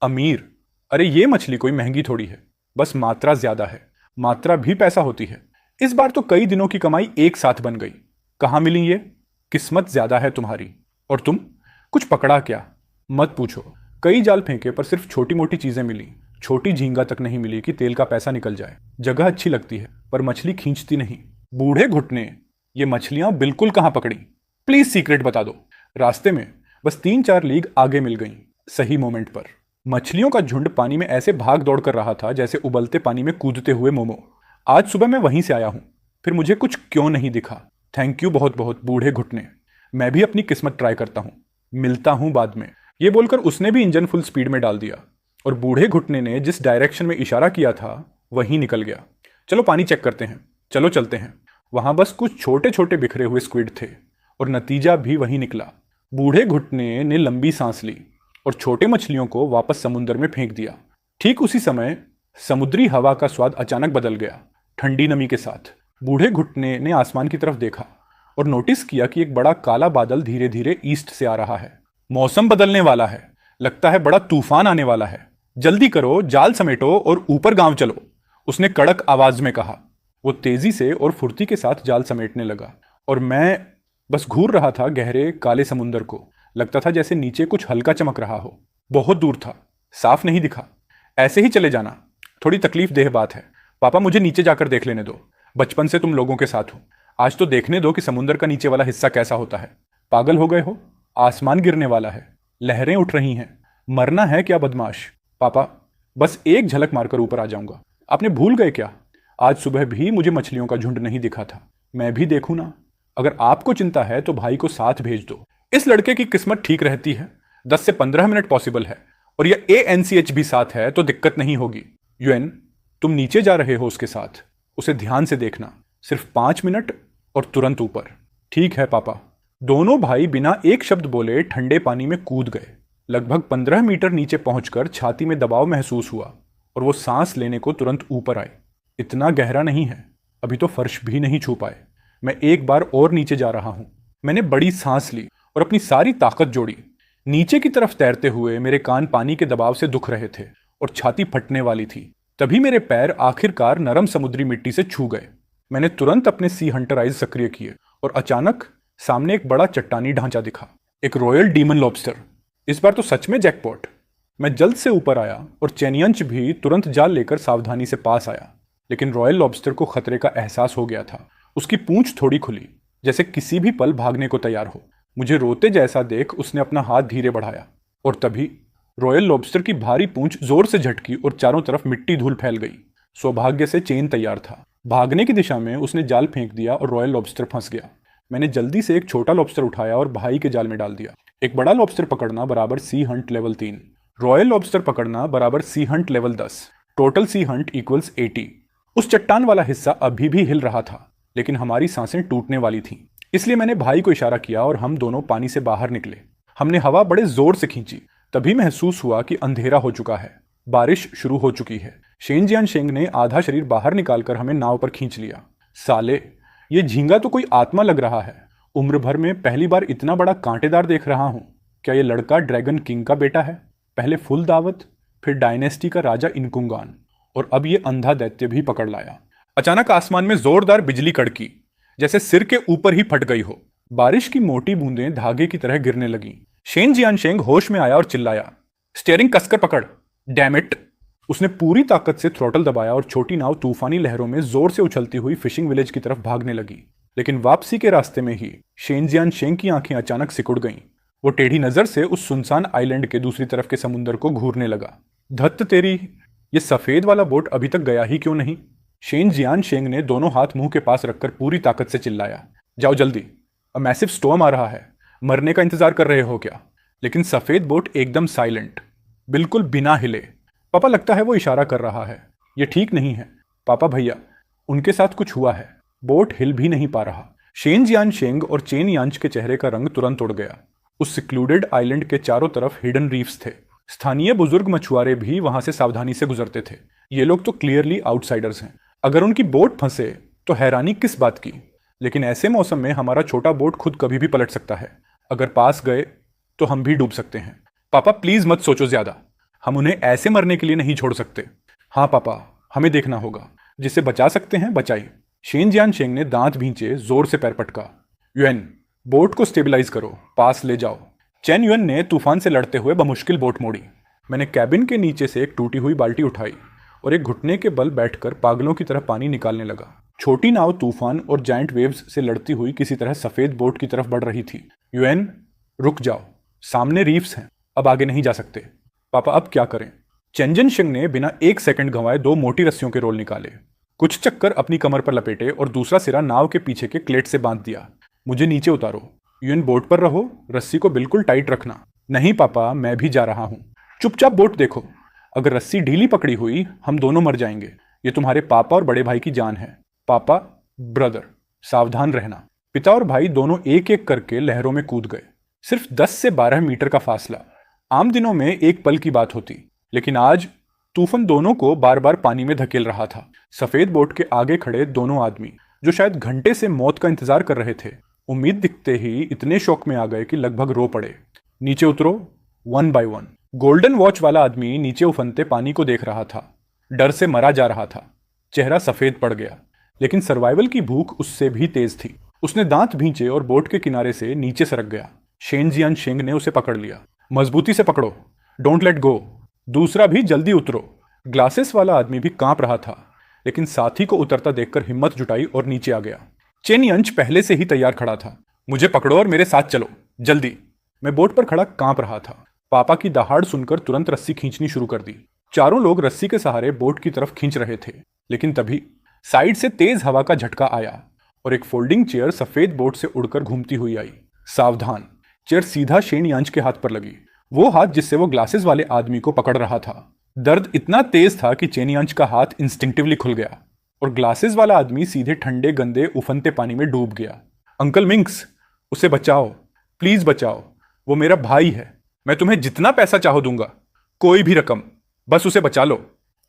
अमीर? अरे ये मछली कोई महंगी थोड़ी है, बस मात्रा ज्यादा है। मात्रा भी पैसा होती है। इस बार तो कई दिनों की कमाई एक साथ बन गई। कहां मिली ये? किस्मत ज्यादा है तुम्हारी। और तुम कुछ पकड़ा क्या? मत पूछो। कई जाल फेंके पर सिर्फ छोटी मोटी चीजें मिली। छोटी झींगा तक नहीं मिली कि तेल का पैसा निकल जाए। जगह अच्छी लगती है पर मछली खींचती नहीं। बूढ़े घुटने, ये मछलियां बिल्कुल कहां पकड़ी? प्लीज सीक्रेट बता दो। रास्ते में बस 3-4 लीग आगे मिल गई, सही मोमेंट पर। मछलियों का झुंड पानी में ऐसे भाग दौड़ कर रहा था जैसे उबलते पानी में कूदते हुए मोमो। आज सुबह मैं वहीं से आया हूं, फिर मुझे कुछ क्यों नहीं दिखा? थैंक यू बहुत बहुत बूढ़े घुटने। मैं भी अपनी किस्मत ट्राई करता हूं, मिलता हूं बाद में। ये बोलकर उसने भी इंजन फुल स्पीड में डाल दिया और बूढ़े घुटने ने जिस डायरेक्शन में इशारा किया था वहीं निकल गया। चलो पानी चेक करते हैं, चलो चलते हैं। वहां बस कुछ छोटे छोटे बिखरे हुए स्क्विड थे और नतीजा भी वही निकला। बूढ़े घुटने ने लंबी सांस ली और छोटे मछलियों को वापस समुद्र में फेंक दिया। ठीक उसी समय समुद्री हवा का स्वाद अचानक बदल गया, ठंडी नमी के साथ। बूढ़े घुटने ने आसमान की तरफ देखा और नोटिस किया कि एक बड़ा काला बादल धीरे धीरे ईस्ट से आ रहा है। मौसम बदलने वाला है, लगता है बड़ा तूफान आने वाला है। जल्दी करो, जाल समेटो और ऊपर गांव चलो, उसने कड़क आवाज में कहा। वो तेजी से और फुर्ती के साथ जाल समेटने लगा और मैं बस घूर रहा था गहरे काले समुंदर को। लगता था जैसे नीचे कुछ हल्का चमक रहा हो। बहुत दूर था, साफ नहीं दिखा। ऐसे ही चले जाना, थोड़ी तकलीफ देह बात है। पापा, मुझे नीचे जाकर देख लेने दो। बचपन से तुम लोगों के साथ हो, आज तो देखने दो कि समुंदर का नीचे वाला हिस्सा कैसा होता है। पागल हो गए हो? आसमान गिरने वाला है, लहरें उठ रही हैं। मरना है क्या बदमाश? पापा, बस एक झलक मारकर ऊपर आ जाऊंगा। आपने भूल गए क्या? आज सुबह भी मुझे मछलियों का झुंड नहीं दिखा था। मैं भी देखूं ना। अगर आपको चिंता है तो भाई को साथ भेज दो। इस लड़के की किस्मत ठीक रहती है। 10 से 15 मिनट पॉसिबल है और यह ANCH भी साथ है तो दिक्कत नहीं होगी। यूएन, तुम नीचे जा रहे हो उसके साथ, उसे ध्यान से देखना। सिर्फ 5 मिनट और तुरंत ऊपर। ठीक है पापा। दोनों भाई बिना एक शब्द बोले ठंडे पानी में कूद गए। लगभग 15 मीटर नीचे पहुंचकर छाती में दबाव महसूस हुआ और वो सांस लेने को तुरंत ऊपर आए। इतना गहरा नहीं है, अभी तो फर्श भी नहीं छू पाए। मैं एक बार और नीचे जा रहा हूं। मैंने बड़ी सांस ली और अपनी सारी ताकत जोड़ी। नीचे की तरफ तैरते हुए मेरे कान पानी के दबाव से दुख रहे थे और छाती फटने वाली थी। तभी मेरे पैर आखिरकार नरम समुद्री मिट्टी से छू गए। मैंने तुरंत अपने सी हंटर आइज सक्रिय किए और अचानक सामने एक बड़ा चट्टानी ढांचा दिखा, एक रॉयल डीमन लॉबस्टर। इस बार तो सच में जैकपॉट। मैं जल्द से ऊपर आया और चैनियंच भी तुरंत जाल लेकर सावधानी से पास आया। लेकिन रॉयल लॉबस्टर को खतरे का एहसास हो गया था। उसकी पूंछ थोड़ी खुली, जैसे किसी भी पल भागने को तैयार हो। मुझे रोते जैसा देख उसने अपना हाथ धीरे बढ़ाया और तभी रॉयल लॉबस्टर की भारी पूंछ जोर से झटकी और चारों तरफ मिट्टी धूल फैल गई। सौभाग्य से चेन तैयार था। भागने की दिशा में उसने जाल फेंक दिया और रॉयल लॉबस्टर फंस गया। मैंने जल्दी से एक छोटा लॉबस्टर उठाया और भाई के जाल में डाल दिया। एक बड़ा लॉबस्टर पकड़ना बराबर sea hunt level 3, royal lobster पकड़ना बराबर sea hunt level 10, total sea hunt equals 80। उस चट्टान वाला हिस्सा अभी भी हिल रहा था, लेकिन हमारी सांसें टूटने वाली थीं। इसलिए मैंने भाई को इशारा किया और हम दोनों पानी से बाहर निकले। हमने हवा बड़े जोर से खींची। तभी महसूस हुआ कि अंधेरा हो चुका है, बारिश शुरू हो चुकी है। शेंजियान शेंग ने आधा शरीर बाहर निकालकर हमें नाव पर खींच लिया। साले, ये झींगा तो कोई आत्मा लग रहा है। उम्र भर में पहली बार इतना बड़ा कांटेदार देख रहा हूं। क्या ये लड़का ड्रैगन किंग का बेटा है? पहले फुल दावत, फिर डायनेस्टी का राजा इनकुंगान, और अब ये अंधा दैत्य भी पकड़ लाया। अचानक आसमान में जोरदार बिजली कड़की, जैसे सिर के ऊपर ही फट गई हो। बारिश की मोटी बूंदें धागे की तरह गिरने लगीं। शेन जियानशेंग होश में आया और चिल्लाया, स्टीयरिंग कसकर पकड़, डैम इट। उसने पूरी ताकत से थ्रॉटल दबाया और छोटी नाव तूफानी लहरों में जोर से उछलती हुई फिशिंग विलेज की तरफ भागने लगी। लेकिन वापसी के रास्ते में ही शेन जियानशेंग की आंखें अचानक सिकुड़ गईं। वो टेढ़ी नजर से उस सुनसान आइलैंड के दूसरी तरफ के समुद्र को घूरने लगा। धत्त तेरी, ये सफेद वाला बोट अभी तक गया ही क्यों नहीं? शेन जियानशेंग ने दोनों हाथ मुंह के पास रखकर पूरी ताकत से चिल्लाया, जाओ जल्दी, अ मैसिव स्टॉर्म आ रहा है, मरने का इंतजार कर रहे हो क्या? लेकिन सफेद बोट एकदम साइलेंट, बिल्कुल बिना हिले। पापा, लगता है वो इशारा कर रहा है, ये ठीक नहीं है। पापा भैया, उनके साथ कुछ हुआ है, बोट हिल भी नहीं पा रहा। शेन जियानशेंग और चेन यांच के चेहरे का रंग तुरंत उड़ गया। उस सिक्लूडेड आइलैंड के चारों तरफ हिडन रीफ्स थे। स्थानीय बुजुर्ग मछुआरे भी वहां से सावधानी से गुजरते थे। ये लोग तो क्लियरली आउटसाइडर्स हैं। अगर उनकी बोट फंसे तो हैरानी किस बात की? लेकिन ऐसे मौसम में हमारा छोटा बोट खुद कभी भी पलट सकता है। अगर पास गए तो हम भी डूब सकते हैं। पापा प्लीज मत सोचो ज्यादा, हम उन्हें ऐसे मरने के लिए नहीं छोड़ सकते। हाँ पापा, हमें देखना होगा, जिसे बचा सकते हैं बचाइए। शेन जियानशेंग ने दांत भींचे, जोर से पैर पटका। युएन, बोट को स्टेबलाइज करो, पास ले जाओ। चेन युएन ने तूफान से लड़ते हुए बमुश्किल बोट मोड़ी। मैंने कैबिन के नीचे से एक टूटी हुई बाल्टी उठाई और एक घुटने के बल बैठकर पागलों की तरह पानी निकालने लगा। छोटी नाव तूफान और जायंट वेव्स से लड़ती हुई किसी तरह सफेद बोट की तरफ बढ़ रही थी। युएन, रुक जाओ, सामने रीफ्स हैं, अब आगे नहीं जा सकते। पापा अब क्या करें? चेंजन शिंग ने बिना एक सेकंड गंवाए 2 मोटी रस्सियों के रोल निकाले, कुछ चक्कर अपनी कमर पर लपेटे और दूसरा सिरा नाव के पीछे के क्लेट से बांध दिया। मुझे नीचे उतारो। युएन, बोट पर रहो, रस्सी को बिल्कुल टाइट रखना। नहीं पापा, मैं भी जा रहा हूं। चुपचाप बोट देखो, अगर रस्सी ढीली पकड़ी हुई हम दोनों मर जाएंगे। ये तुम्हारे पापा और बड़े भाई की जान है। पापा, ब्रदर, सावधान रहना। पिता और भाई दोनों एक एक करके लहरों में कूद गए। सिर्फ 10 से 12 मीटर का फासला। आम दिनों में एक पल की बात होती, लेकिन आज तूफान दोनों को बार बार पानी में धकेल रहा था। सफेद बोट के आगे खड़े दोनों आदमी, जो शायद घंटे से मौत का इंतजार कर रहे थे, उम्मीद दिखते ही इतने शौक में आ गए कि लगभग रो पड़े। नीचे उतरो, 1 बाय 1। गोल्डन वॉच वाला आदमी नीचे उफनते पानी को देख रहा था। डर से मरा जा रहा था, चेहरा सफेद पड़ गया, लेकिन सर्वाइवल की भूख उससे भी तेज थी। उसने दांत भींचे और बोट के किनारे से नीचे सरक गया। शेन जियानशेंग ने उसे पकड़ लिया। मजबूती से पकड़ो, डोंट लेट गो। दूसरा भी, जल्दी उतरो। ग्लासेस वाला आदमी भी कांप रहा था, लेकिन साथी को उतरता देखकर हिम्मत जुटाई और नीचे आ गया। चेन यंच पहले से ही तैयार खड़ा था। मुझे पकड़ो और मेरे साथ चलो, जल्दी। मैं बोट पर खड़ा कांप रहा था। पापा की दहाड़ सुनकर तुरंत रस्सी खींचनी शुरू कर दी। चारों लोग रस्सी के सहारे बोट की तरफ खींच रहे थे, लेकिन तभी साइड से तेज हवा का झटका आया और एक फोल्डिंग चेयर सफेद बोट से उड़कर घूमती हुई आई। सावधान! चेयर सीधा शेन यांच के हाथ पर लगी, वो हाथ जिससे वो ग्लासेस वाले आदमी को पकड़ रहा था। दर्द इतना तेज था कि चेन यांच का हाथ इंस्टिंक्टिवली खुल गया और ग्लासेस वाला आदमी सीधे ठंडे गंदे उफनते पानी में डूब गया। अंकल मिंक्स, उसे बचाओ, प्लीज बचाओ, वो मेरा भाई है। मैं तुम्हें जितना पैसा चाहो दूंगा, कोई भी रकम, बस उसे बचा लो।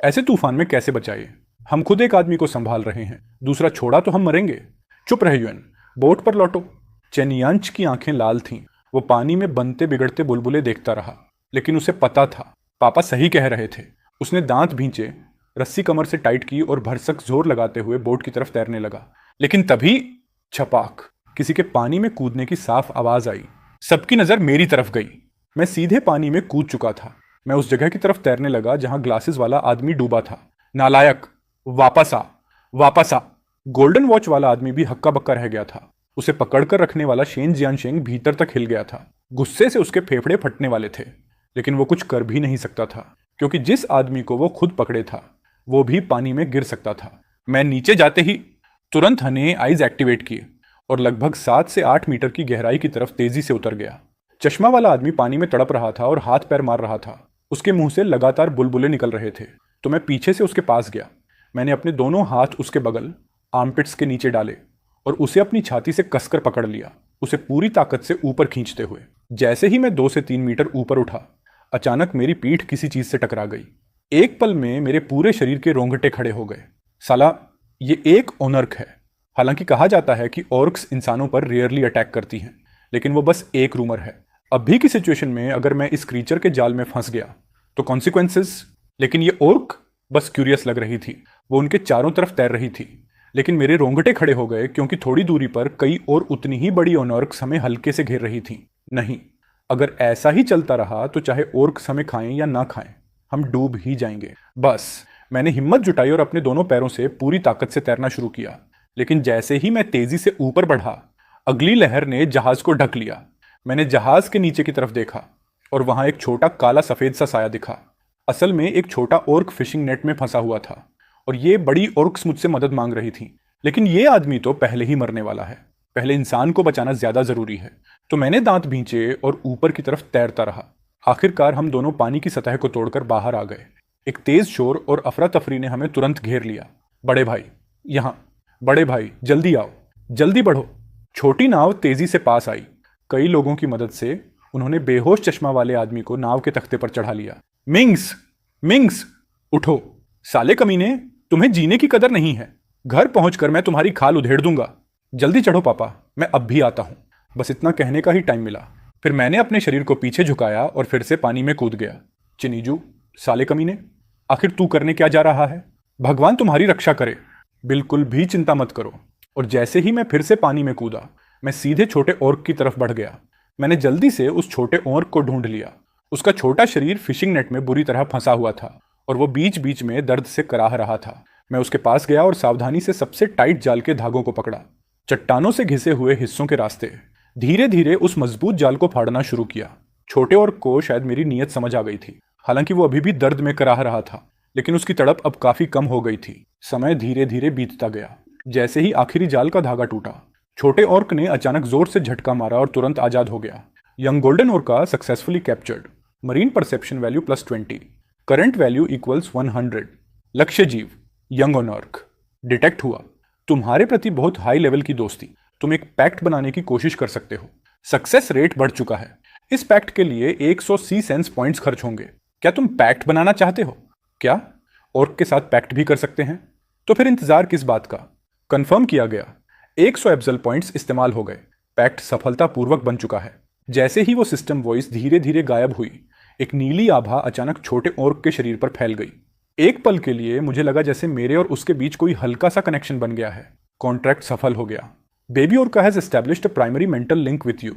ऐसे तूफान में कैसे बचाइए? हम खुद एक आदमी को संभाल रहे हैं, दूसरा छोड़ा तो हम मरेंगे। चुप रहे युएन, बोट पर लौटो। चेन यांच की आंखें लाल थीं। वो पानी में बनते बिगड़ते बुलबुले देखता रहा, लेकिन उसे पता था पापा सही कह रहे थे। उसने दांत भींचे, रस्सी कमर से टाइट की और भरसक जोर लगाते हुए बोट की तरफ तैरने लगा। लेकिन तभी छपाक, किसी के पानी में कूदने की साफ आवाज आई। सबकी नजर मेरी तरफ गई। मैं सीधे पानी में कूद चुका था। मैं उस जगह की तरफ तैरने लगा जहां ग्लासेस वाला आदमी डूबा था। नालायक, वापस आ, वापस आ। गोल्डन वॉच वाला आदमी भी हक्का बक्का रह गया था। उसे पकड़कर रखने वाला शेन जियानशेंग भीतर तक हिल गया था। गुस्से से उसके फेफड़े फटने वाले थे, लेकिन वो कुछ कर भी नहीं सकता था, क्योंकि जिस आदमी को वो खुद पकड़े था वो भी पानी में गिर सकता था। मैं नीचे जाते ही तुरंत हने आइज एक्टिवेट किए और लगभग 7 से 8 मीटर की गहराई की तरफ तेजी से उतर गया। चश्मा वाला आदमी पानी में तड़प रहा था और हाथ पैर मार रहा था। उसके मुंह से लगातार बुलबुले निकल रहे थे, तो मैं पीछे से उसके पास गया। मैंने अपने दोनों हाथ उसके बगल, आर्मपिट्स के नीचे डाले और उसे अपनी छाती से कसकर पकड़ लिया, उसे पूरी ताकत से ऊपर खींचते हुए। जैसे ही मैं 2 से 3 मीटर ऊपर उठा, अचानक मेरी पीठ किसी चीज से टकरा गई। एक पल में मेरे पूरे शरीर के रोंगटे खड़े हो गए। साला, ये एक ओनर्क है। हालांकि कहा जाता है कि ऑर्क्स इंसानों पर रेयरली अटैक करती हैं, लेकिन वो बस एक रूमर है। अब भी की सिचुएशन में अगर मैं इस क्रीचर के जाल में फंस गया तो कॉन्सिक्वेंसेस। लेकिन ये ओर्क बस क्यूरियस लग रही थी। वो उनके चारों तरफ तैर रही थी, लेकिन मेरे रोंगटे खड़े हो गए क्योंकि थोड़ी दूरी पर कई और उतनी ही बड़ी ओनर्क्स हमें हल्के से घेर रही थीं। नहीं, अगर ऐसा ही चलता रहा तो चाहे ओर्क्स हमें खाएं या ना खाएं, हम डूब ही जाएंगे। बस मैंने हिम्मत जुटाई और अपने दोनों पैरों से पूरी ताकत से तैरना शुरू किया। लेकिन जैसे ही मैं तेजी से ऊपर बढ़ा, अगली लहर ने जहाज को ढक लिया। मैंने जहाज के नीचे की तरफ देखा और वहां एक छोटा काला सफेद सा साया दिखा। असल में एक छोटा ओर्क फिशिंग नेट में फंसा हुआ था और ये बड़ी ओर्क्स मुझसे मदद मांग रही थी। लेकिन ये आदमी तो पहले ही मरने वाला है। पहले इंसान को बचाना ज्यादा जरूरी है। तो मैंने दांत भींचे और ऊपर की तरफ तैरता रहा। आखिरकार हम दोनों पानी की सतह को तोड़कर बाहर आ गए। एक तेज शोर और अफरा तफरी ने हमें तुरंत घेर लिया। बड़े भाई, यहाँ, बड़े भाई जल्दी आओ, जल्दी बढ़ो। छोटी नाव तेजी से पास आई। कई लोगों की मदद से उन्होंने बेहोश चश्मा वाले आदमी को नाव के तख्ते पर चढ़ा लिया। मिंग्स, मिंग्स, उठो। साले कमीने, तुम्हें जीने की कदर नहीं है। घर पहुंचकर मैं तुम्हारी खाल उधेड़ दूंगा। जल्दी चढ़ो पापा, मैं अब भी आता हूं। बस इतना कहने का ही टाइम मिला। फिर मैंने अपने शरीर को पीछे झुकाया और फिर से पानी में कूद गया। चिनीजू, साले कमीने, आखिर तू करने क्या जा रहा है? भगवान तुम्हारी रक्षा करे। बिल्कुल भी चिंता मत करो। और जैसे ही मैं फिर से पानी में कूदा, मैं सीधे छोटे ओर्क की तरफ बढ़ गया। मैंने जल्दी से उस छोटे ओर्क को ढूंढ लिया। उसका छोटा शरीर फिशिंग नेट में बुरी तरह फंसा हुआ था और वो बीच बीच में दर्द से कराह रहा था। मैं उसके पास गया और सावधानी से सबसे टाइट जाल के धागों को पकड़ा। चट्टानों से घिसे हुए हिस्सों के रास्ते धीरे धीरे उस मजबूत जाल को फाड़ना शुरू किया। छोटे ओर्क को शायद मेरी नीयत समझ आ गई थी। हालांकि वो अभी भी दर्द में कराह रहा था, लेकिन उसकी तड़प अब काफी कम हो गई थी। समय धीरे धीरे बीतता गया। जैसे ही आखिरी जाल का धागा टूटा, छोटे ओर्क ने अचानक जोर से झटका मारा और तुरंत आजाद हो गया। Young golden orca successfully captured. Marine perception value +20। Current value equals 100। लक्ष्य जीव यंग ओनर्क डिटेक्ट हुआ। तुम्हारे प्रति बहुत हाई लेवल की दोस्ती। तुम एक पैक्ट बनाने की कोशिश कर सकते हो। सक्सेस रेट बढ़ चुका है। इस पैक्ट के लिए 100 सी सेंस पॉइंट्स खर्च होंगे। क्या तुम पैक्ट बनाना चाहते हो? क्या ओर्क के साथ पैक्ट भी कर सकते हैं? तो फिर इंतजार किस बात का? कंफर्म किया गया। 100 एब्जल पॉइंट्स इस्तेमाल हो गए। पैक्ट सफलतापूर्वक बन चुका है। जैसे ही वो सिस्टम वॉइस धीरे धीरे गायब हुई, एक नीली आभा अचानक छोटे ओर्क के शरीर पर फैल गई। एक पल के लिए मुझे लगा जैसे मेरे और उसके बीच कोई हल्का सा कनेक्शन बन गया है। कॉन्ट्रैक्ट सफल हो गया। Baby orca has established a primary mental link with you.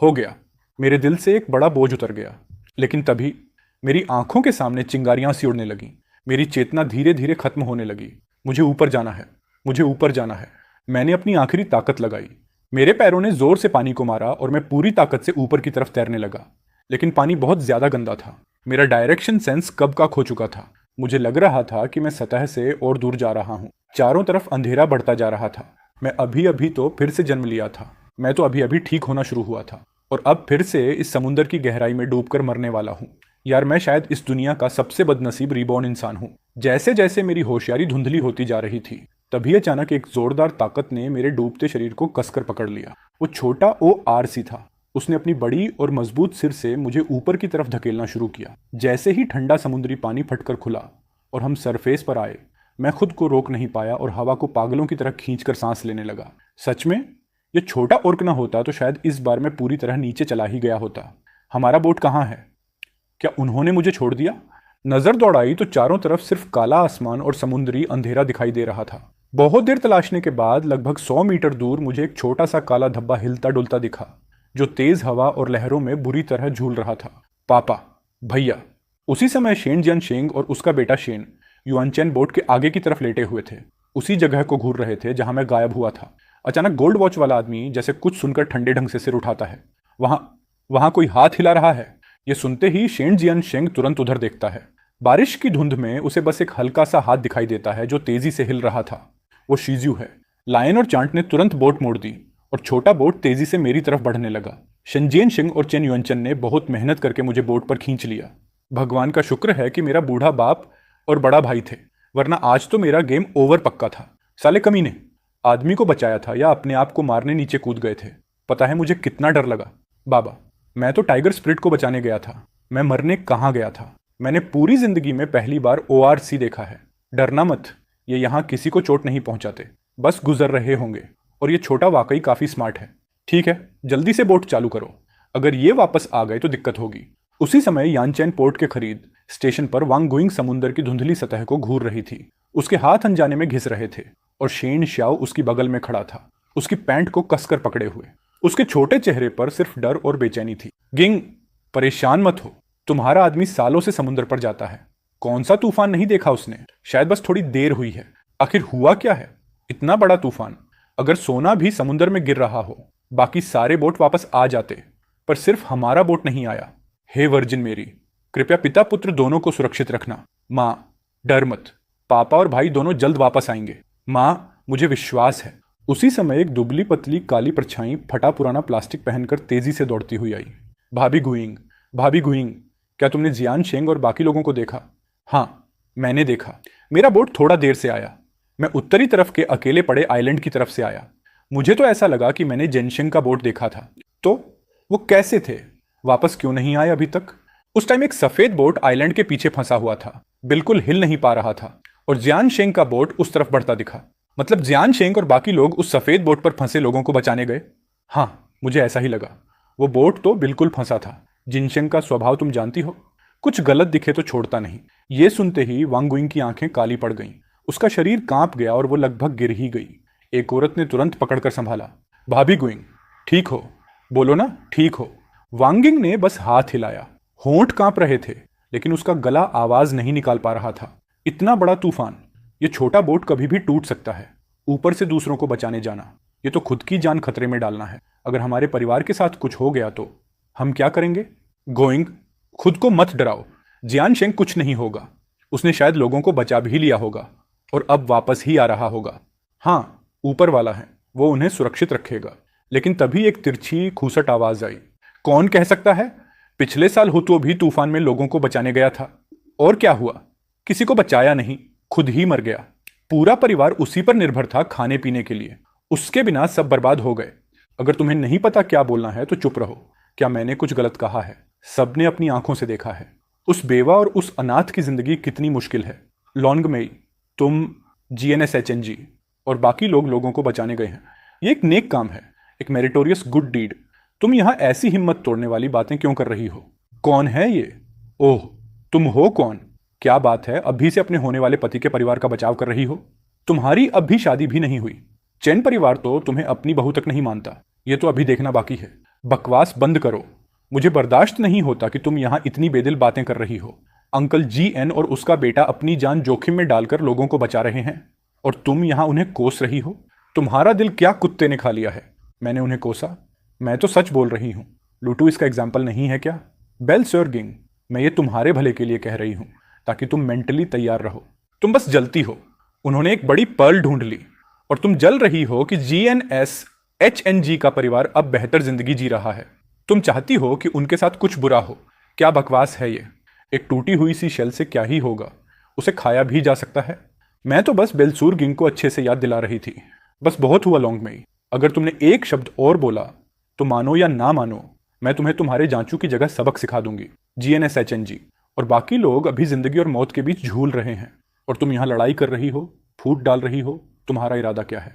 हो गया। मेरे दिल से एक बड़ा बोझ उतर गया। लेकिन तभी मेरी आंखों के सामने चिंगारियां सी उड़ने लगी। मेरी चेतना धीरे धीरे खत्म होने लगी। मुझे ऊपर जाना है, मुझे ऊपर जाना है। मैंने अपनी आखिरी ताकत लगाई। मेरे पैरों ने जोर से पानी को मारा और मैं पूरी ताकत से ऊपर की तरफ तैरने लगा। लेकिन पानी बहुत ज्यादा गंदा था। मेरा डायरेक्शन सेंस कब का खो चुका था। मुझे लग रहा था कि मैं सतह से और दूर जा रहा हूँ। चारों तरफ अंधेरा बढ़ता जा रहा था। मैं अभी अभी तो फिर से जन्म लिया था। मैं तो अभी अभी ठीक होना शुरू हुआ था और अब फिर से इस समुद्र की गहराई में डूबकर मरने वाला हूँ। यार, मैं शायद इस दुनिया का सबसे बदनसीब रिबॉर्न इंसान हूँ। जैसे जैसे मेरी होशियारी धुंधली होती जा रही थी, तभी अचानक एक जोरदार ताकत ने मेरे डूबते शरीर को कसकर पकड़ लिया। वो छोटा ORC था। उसने अपनी बड़ी और मजबूत सिर से मुझे ऊपर की तरफ धकेलना शुरू किया। जैसे ही ठंडा समुद्री पानी फटकर खुला और हम सरफेस पर आए, मैं खुद को रोक नहीं पाया और हवा को पागलों की तरह खींचकर सांस लेने लगा। सच में ये छोटा ओर्क ना होता तो शायद इस बार मैं पूरी तरह नीचे चला ही गया होता। हमारा बोट कहाँ है? क्या उन्होंने मुझे छोड़ दिया? नजर दौड़ाई तो चारों तरफ सिर्फ काला आसमान और समुद्री अंधेरा दिखाई दे रहा था। बहुत देर तलाशने के बाद लगभग 100 मीटर दूर मुझे एक छोटा सा काला धब्बा हिलता डुलता दिखा, जो तेज हवा और लहरों में बुरी तरह झूल रहा था। पापा, भैया। उसी समय शेन जियन शेंग और उसका बेटा शेन युआनचेन बोट के आगे की तरफ लेटे हुए थे। उसी जगह को घूर रहे थे जहां मैं गायब हुआ था। अचानक गोल्ड वॉच वाला आदमी जैसे कुछ सुनकर ठंडे ढंग से सिर उठाता है। वहां कोई हाथ हिला रहा है। यह सुनते ही शेन जियन शेंग तुरंत उधर देखता है। बारिश की धुंध में उसे बस एक हल्का सा हाथ दिखाई देता है जो तेजी से हिल रहा था। वो शीजू है। लायन और चांट ने तुरंत बोट मोड़ दी और छोटा बोट तेजी से मेरी तरफ बढ़ने लगा। शेनजियन शिंग और चेन युएनचन ने बहुत मेहनत करके मुझे बोट पर खींच लिया। भगवान का शुक्र है कि मेरा बूढ़ा बाप और बड़ा भाई थे, वरना आज तो मेरा गेम ओवर पक्का था। साले कमीने, आदमी को बचाया था या अपने आप को मारने नीचे कूद गए थे? पता है मुझे कितना डर लगा। बाबा, मैं तो टाइगर स्प्रिट को बचाने गया था। मैं मरने कहाँ गया था? मैंने पूरी जिंदगी में पहली बार ORC देखा है। डरना मत, ये यहाँ किसी को चोट नहीं पहुंचाते, बस गुजर रहे होंगे। और ये छोटा वाकई काफी स्मार्ट है। ठीक है, जल्दी से बोट चालू करो। अगर ये वापस आ गए तो दिक्कत होगी। उसी समय यानचेन पोर्ट के करीब स्टेशन पर वांग गुइंग समुद्र की धुंधली सतह को घूर रही थी। उसके हाथ अनजाने में घिस रहे थे और शेन श्याओ उसकी बगल में खड़ा था, उसकी पैंट को कसकर पकड़े हुए। उसके छोटे चेहरे पर सिर्फ डर और बेचैनी थी। गिंग, परेशान मत हो, तुम्हारा आदमी सालों से समुद्र पर जाता है। कौन सा तूफान नहीं देखा उसने? शायद बस थोड़ी देर हुई है। आखिर हुआ क्या है? इतना बड़ा तूफान, अगर सोना भी समुद्र में गिर रहा हो, बाकी सारे बोट वापस आ जाते, पर सिर्फ हमारा बोट नहीं आया। हे वर्जिन मेरी, कृपया पिता पुत्र दोनों को सुरक्षित रखना। माँ, डर मत, पापा और भाई दोनों जल्द वापस आएंगे। माँ, मुझे विश्वास है। उसी समय एक दुबली पतली काली परछाई फटा पुराना प्लास्टिक पहनकर तेजी से दौड़ती हुई आई। भाभी गुइंग, भाभी गुइंग, क्या तुमने जियान शेंग और बाकी लोगों को देखा? हाँ, मैंने देखा। मेरा बोट थोड़ा देर से आया। मैं उत्तरी तरफ के अकेले पड़े आइलैंड की तरफ से आया। मुझे तो ऐसा लगा कि मैंने जेनशेंग का बोट देखा था। तो वो कैसे थे? वापस क्यों नहीं आए अभी तक? उस टाइम एक सफेद बोट आइलैंड के पीछे फंसा हुआ था, बिल्कुल हिल नहीं पा रहा था, और जियान शेंग का बोट उस तरफ बढ़ता दिखा। मतलब जियान शेंग और बाकी लोग उस सफेद बोट पर फंसे लोगों को बचाने गए। हाँ, मुझे ऐसा ही लगा। वो बोट तो बिल्कुल फंसा था। जिनशेंग का स्वभाव तुम जानती हो, कुछ गलत दिखे तो छोड़ता नहीं। ये सुनते ही वांग गुइंग की आंखें काली पड़ गईं। उसका शरीर कांप गया और वो लगभग गिर ही गई। एक औरत ने तुरंत पकड़कर संभाला। भाभी गुइंग, ठीक हो? बोलो ना, ठीक हो? वांगिंग ने बस हाथ हिलाया। होंठ कांप रहे थे, लेकिन उसका गला आवाज नहीं निकाल पा रहा था। इतना बड़ा तूफान, ये छोटा बोट कभी भी टूट सकता है। ऊपर से दूसरों को बचाने जाना, ये तो खुद की जान खतरे में डालना है। अगर हमारे परिवार के साथ कुछ हो गया तो हम क्या करेंगे? गोइंग, खुद को मत डराओ। जियान शेंग कुछ नहीं होगा। उसने शायद लोगों को बचा भी लिया होगा और अब वापस ही आ रहा होगा। हाँ, ऊपर वाला है, वो उन्हें सुरक्षित रखेगा। लेकिन तभी एक तिरछी खूसट आवाज आई। कौन कह सकता है? पिछले साल हुतुओ भी तूफान में लोगों को बचाने गया था, और क्या हुआ? किसी को बचाया नहीं, खुद ही मर गया। पूरा परिवार उसी पर निर्भर था खाने पीने के लिए। उसके बिना सब बर्बाद हो गए। अगर तुम्हें नहीं पता क्या बोलना है तो चुप रहो। क्या मैंने कुछ गलत कहा है? सबने अपनी आंखों से देखा है। उस बेवा और उस अनाथ की जिंदगी कितनी मुश्किल है। लॉन्गमेई, तुम, GNSHNG और बाकी लोग लोगों को बचाने गए हैं। ये एक नेक काम है, एक मेरिटोरियस गुड डीड। तुम यहां ऐसी हिम्मत तोड़ने वाली बातें क्यों कर रही हो? कौन है ये? ओह, तुम हो कौन? क्या बात है, अभी से अपने होने वाले पति के परिवार का बचाव कर रही हो? तुम्हारी अब भी शादी भी नहीं हुई। चैन परिवार तो तुम्हें अपनी बहू तक नहीं मानता। ये तो अभी देखना बाकी है। बकवास बंद करो। मुझे बर्दाश्त नहीं होता कि तुम यहां इतनी बेदिल बातें कर रही हो। अंकल GN और उसका बेटा अपनी जान जोखिम में डालकर लोगों को बचा रहे हैं, और तुम यहां उन्हें कोस रही हो। तुम्हारा दिल क्या कुत्ते ने खा लिया है? मैंने उन्हें कोसा? मैं तो सच बोल रही हूं। लूटू इसका एग्जाम्पल नहीं है क्या? बेल सर गिंग, मैं ये तुम्हारे भले के लिए कह रही हूं, ताकि तुम मेंटली तैयार रहो। तुम बस जलती हो। उन्होंने एक बड़ी पर्ल ढूंढ ली और तुम जल रही हो कि GNSHNG का परिवार अब बेहतर जिंदगी जी रहा है। तुम चाहती हो कि उनके साथ कुछ बुरा हो। क्या बकवास है ये? एक टूटी हुई सी शेल से क्या ही होगा, उसे खाया भी जा सकता है। मैं तो बस बेलसूर गिंग को अच्छे से याद दिला रही थी। बस बहुत हुआ लॉन्गमेई। अगर तुमने एक शब्द और बोला तो मानो या ना मानो, मैं तुम्हें तुम्हारे जांचू की जगह सबक सिखा दूंगी। GNSHNG और बाकी लोग अभी जिंदगी और मौत के बीच झूल रहे हैं, और तुम यहां लड़ाई कर रही हो, फूट डाल रही हो। तुम्हारा इरादा क्या है?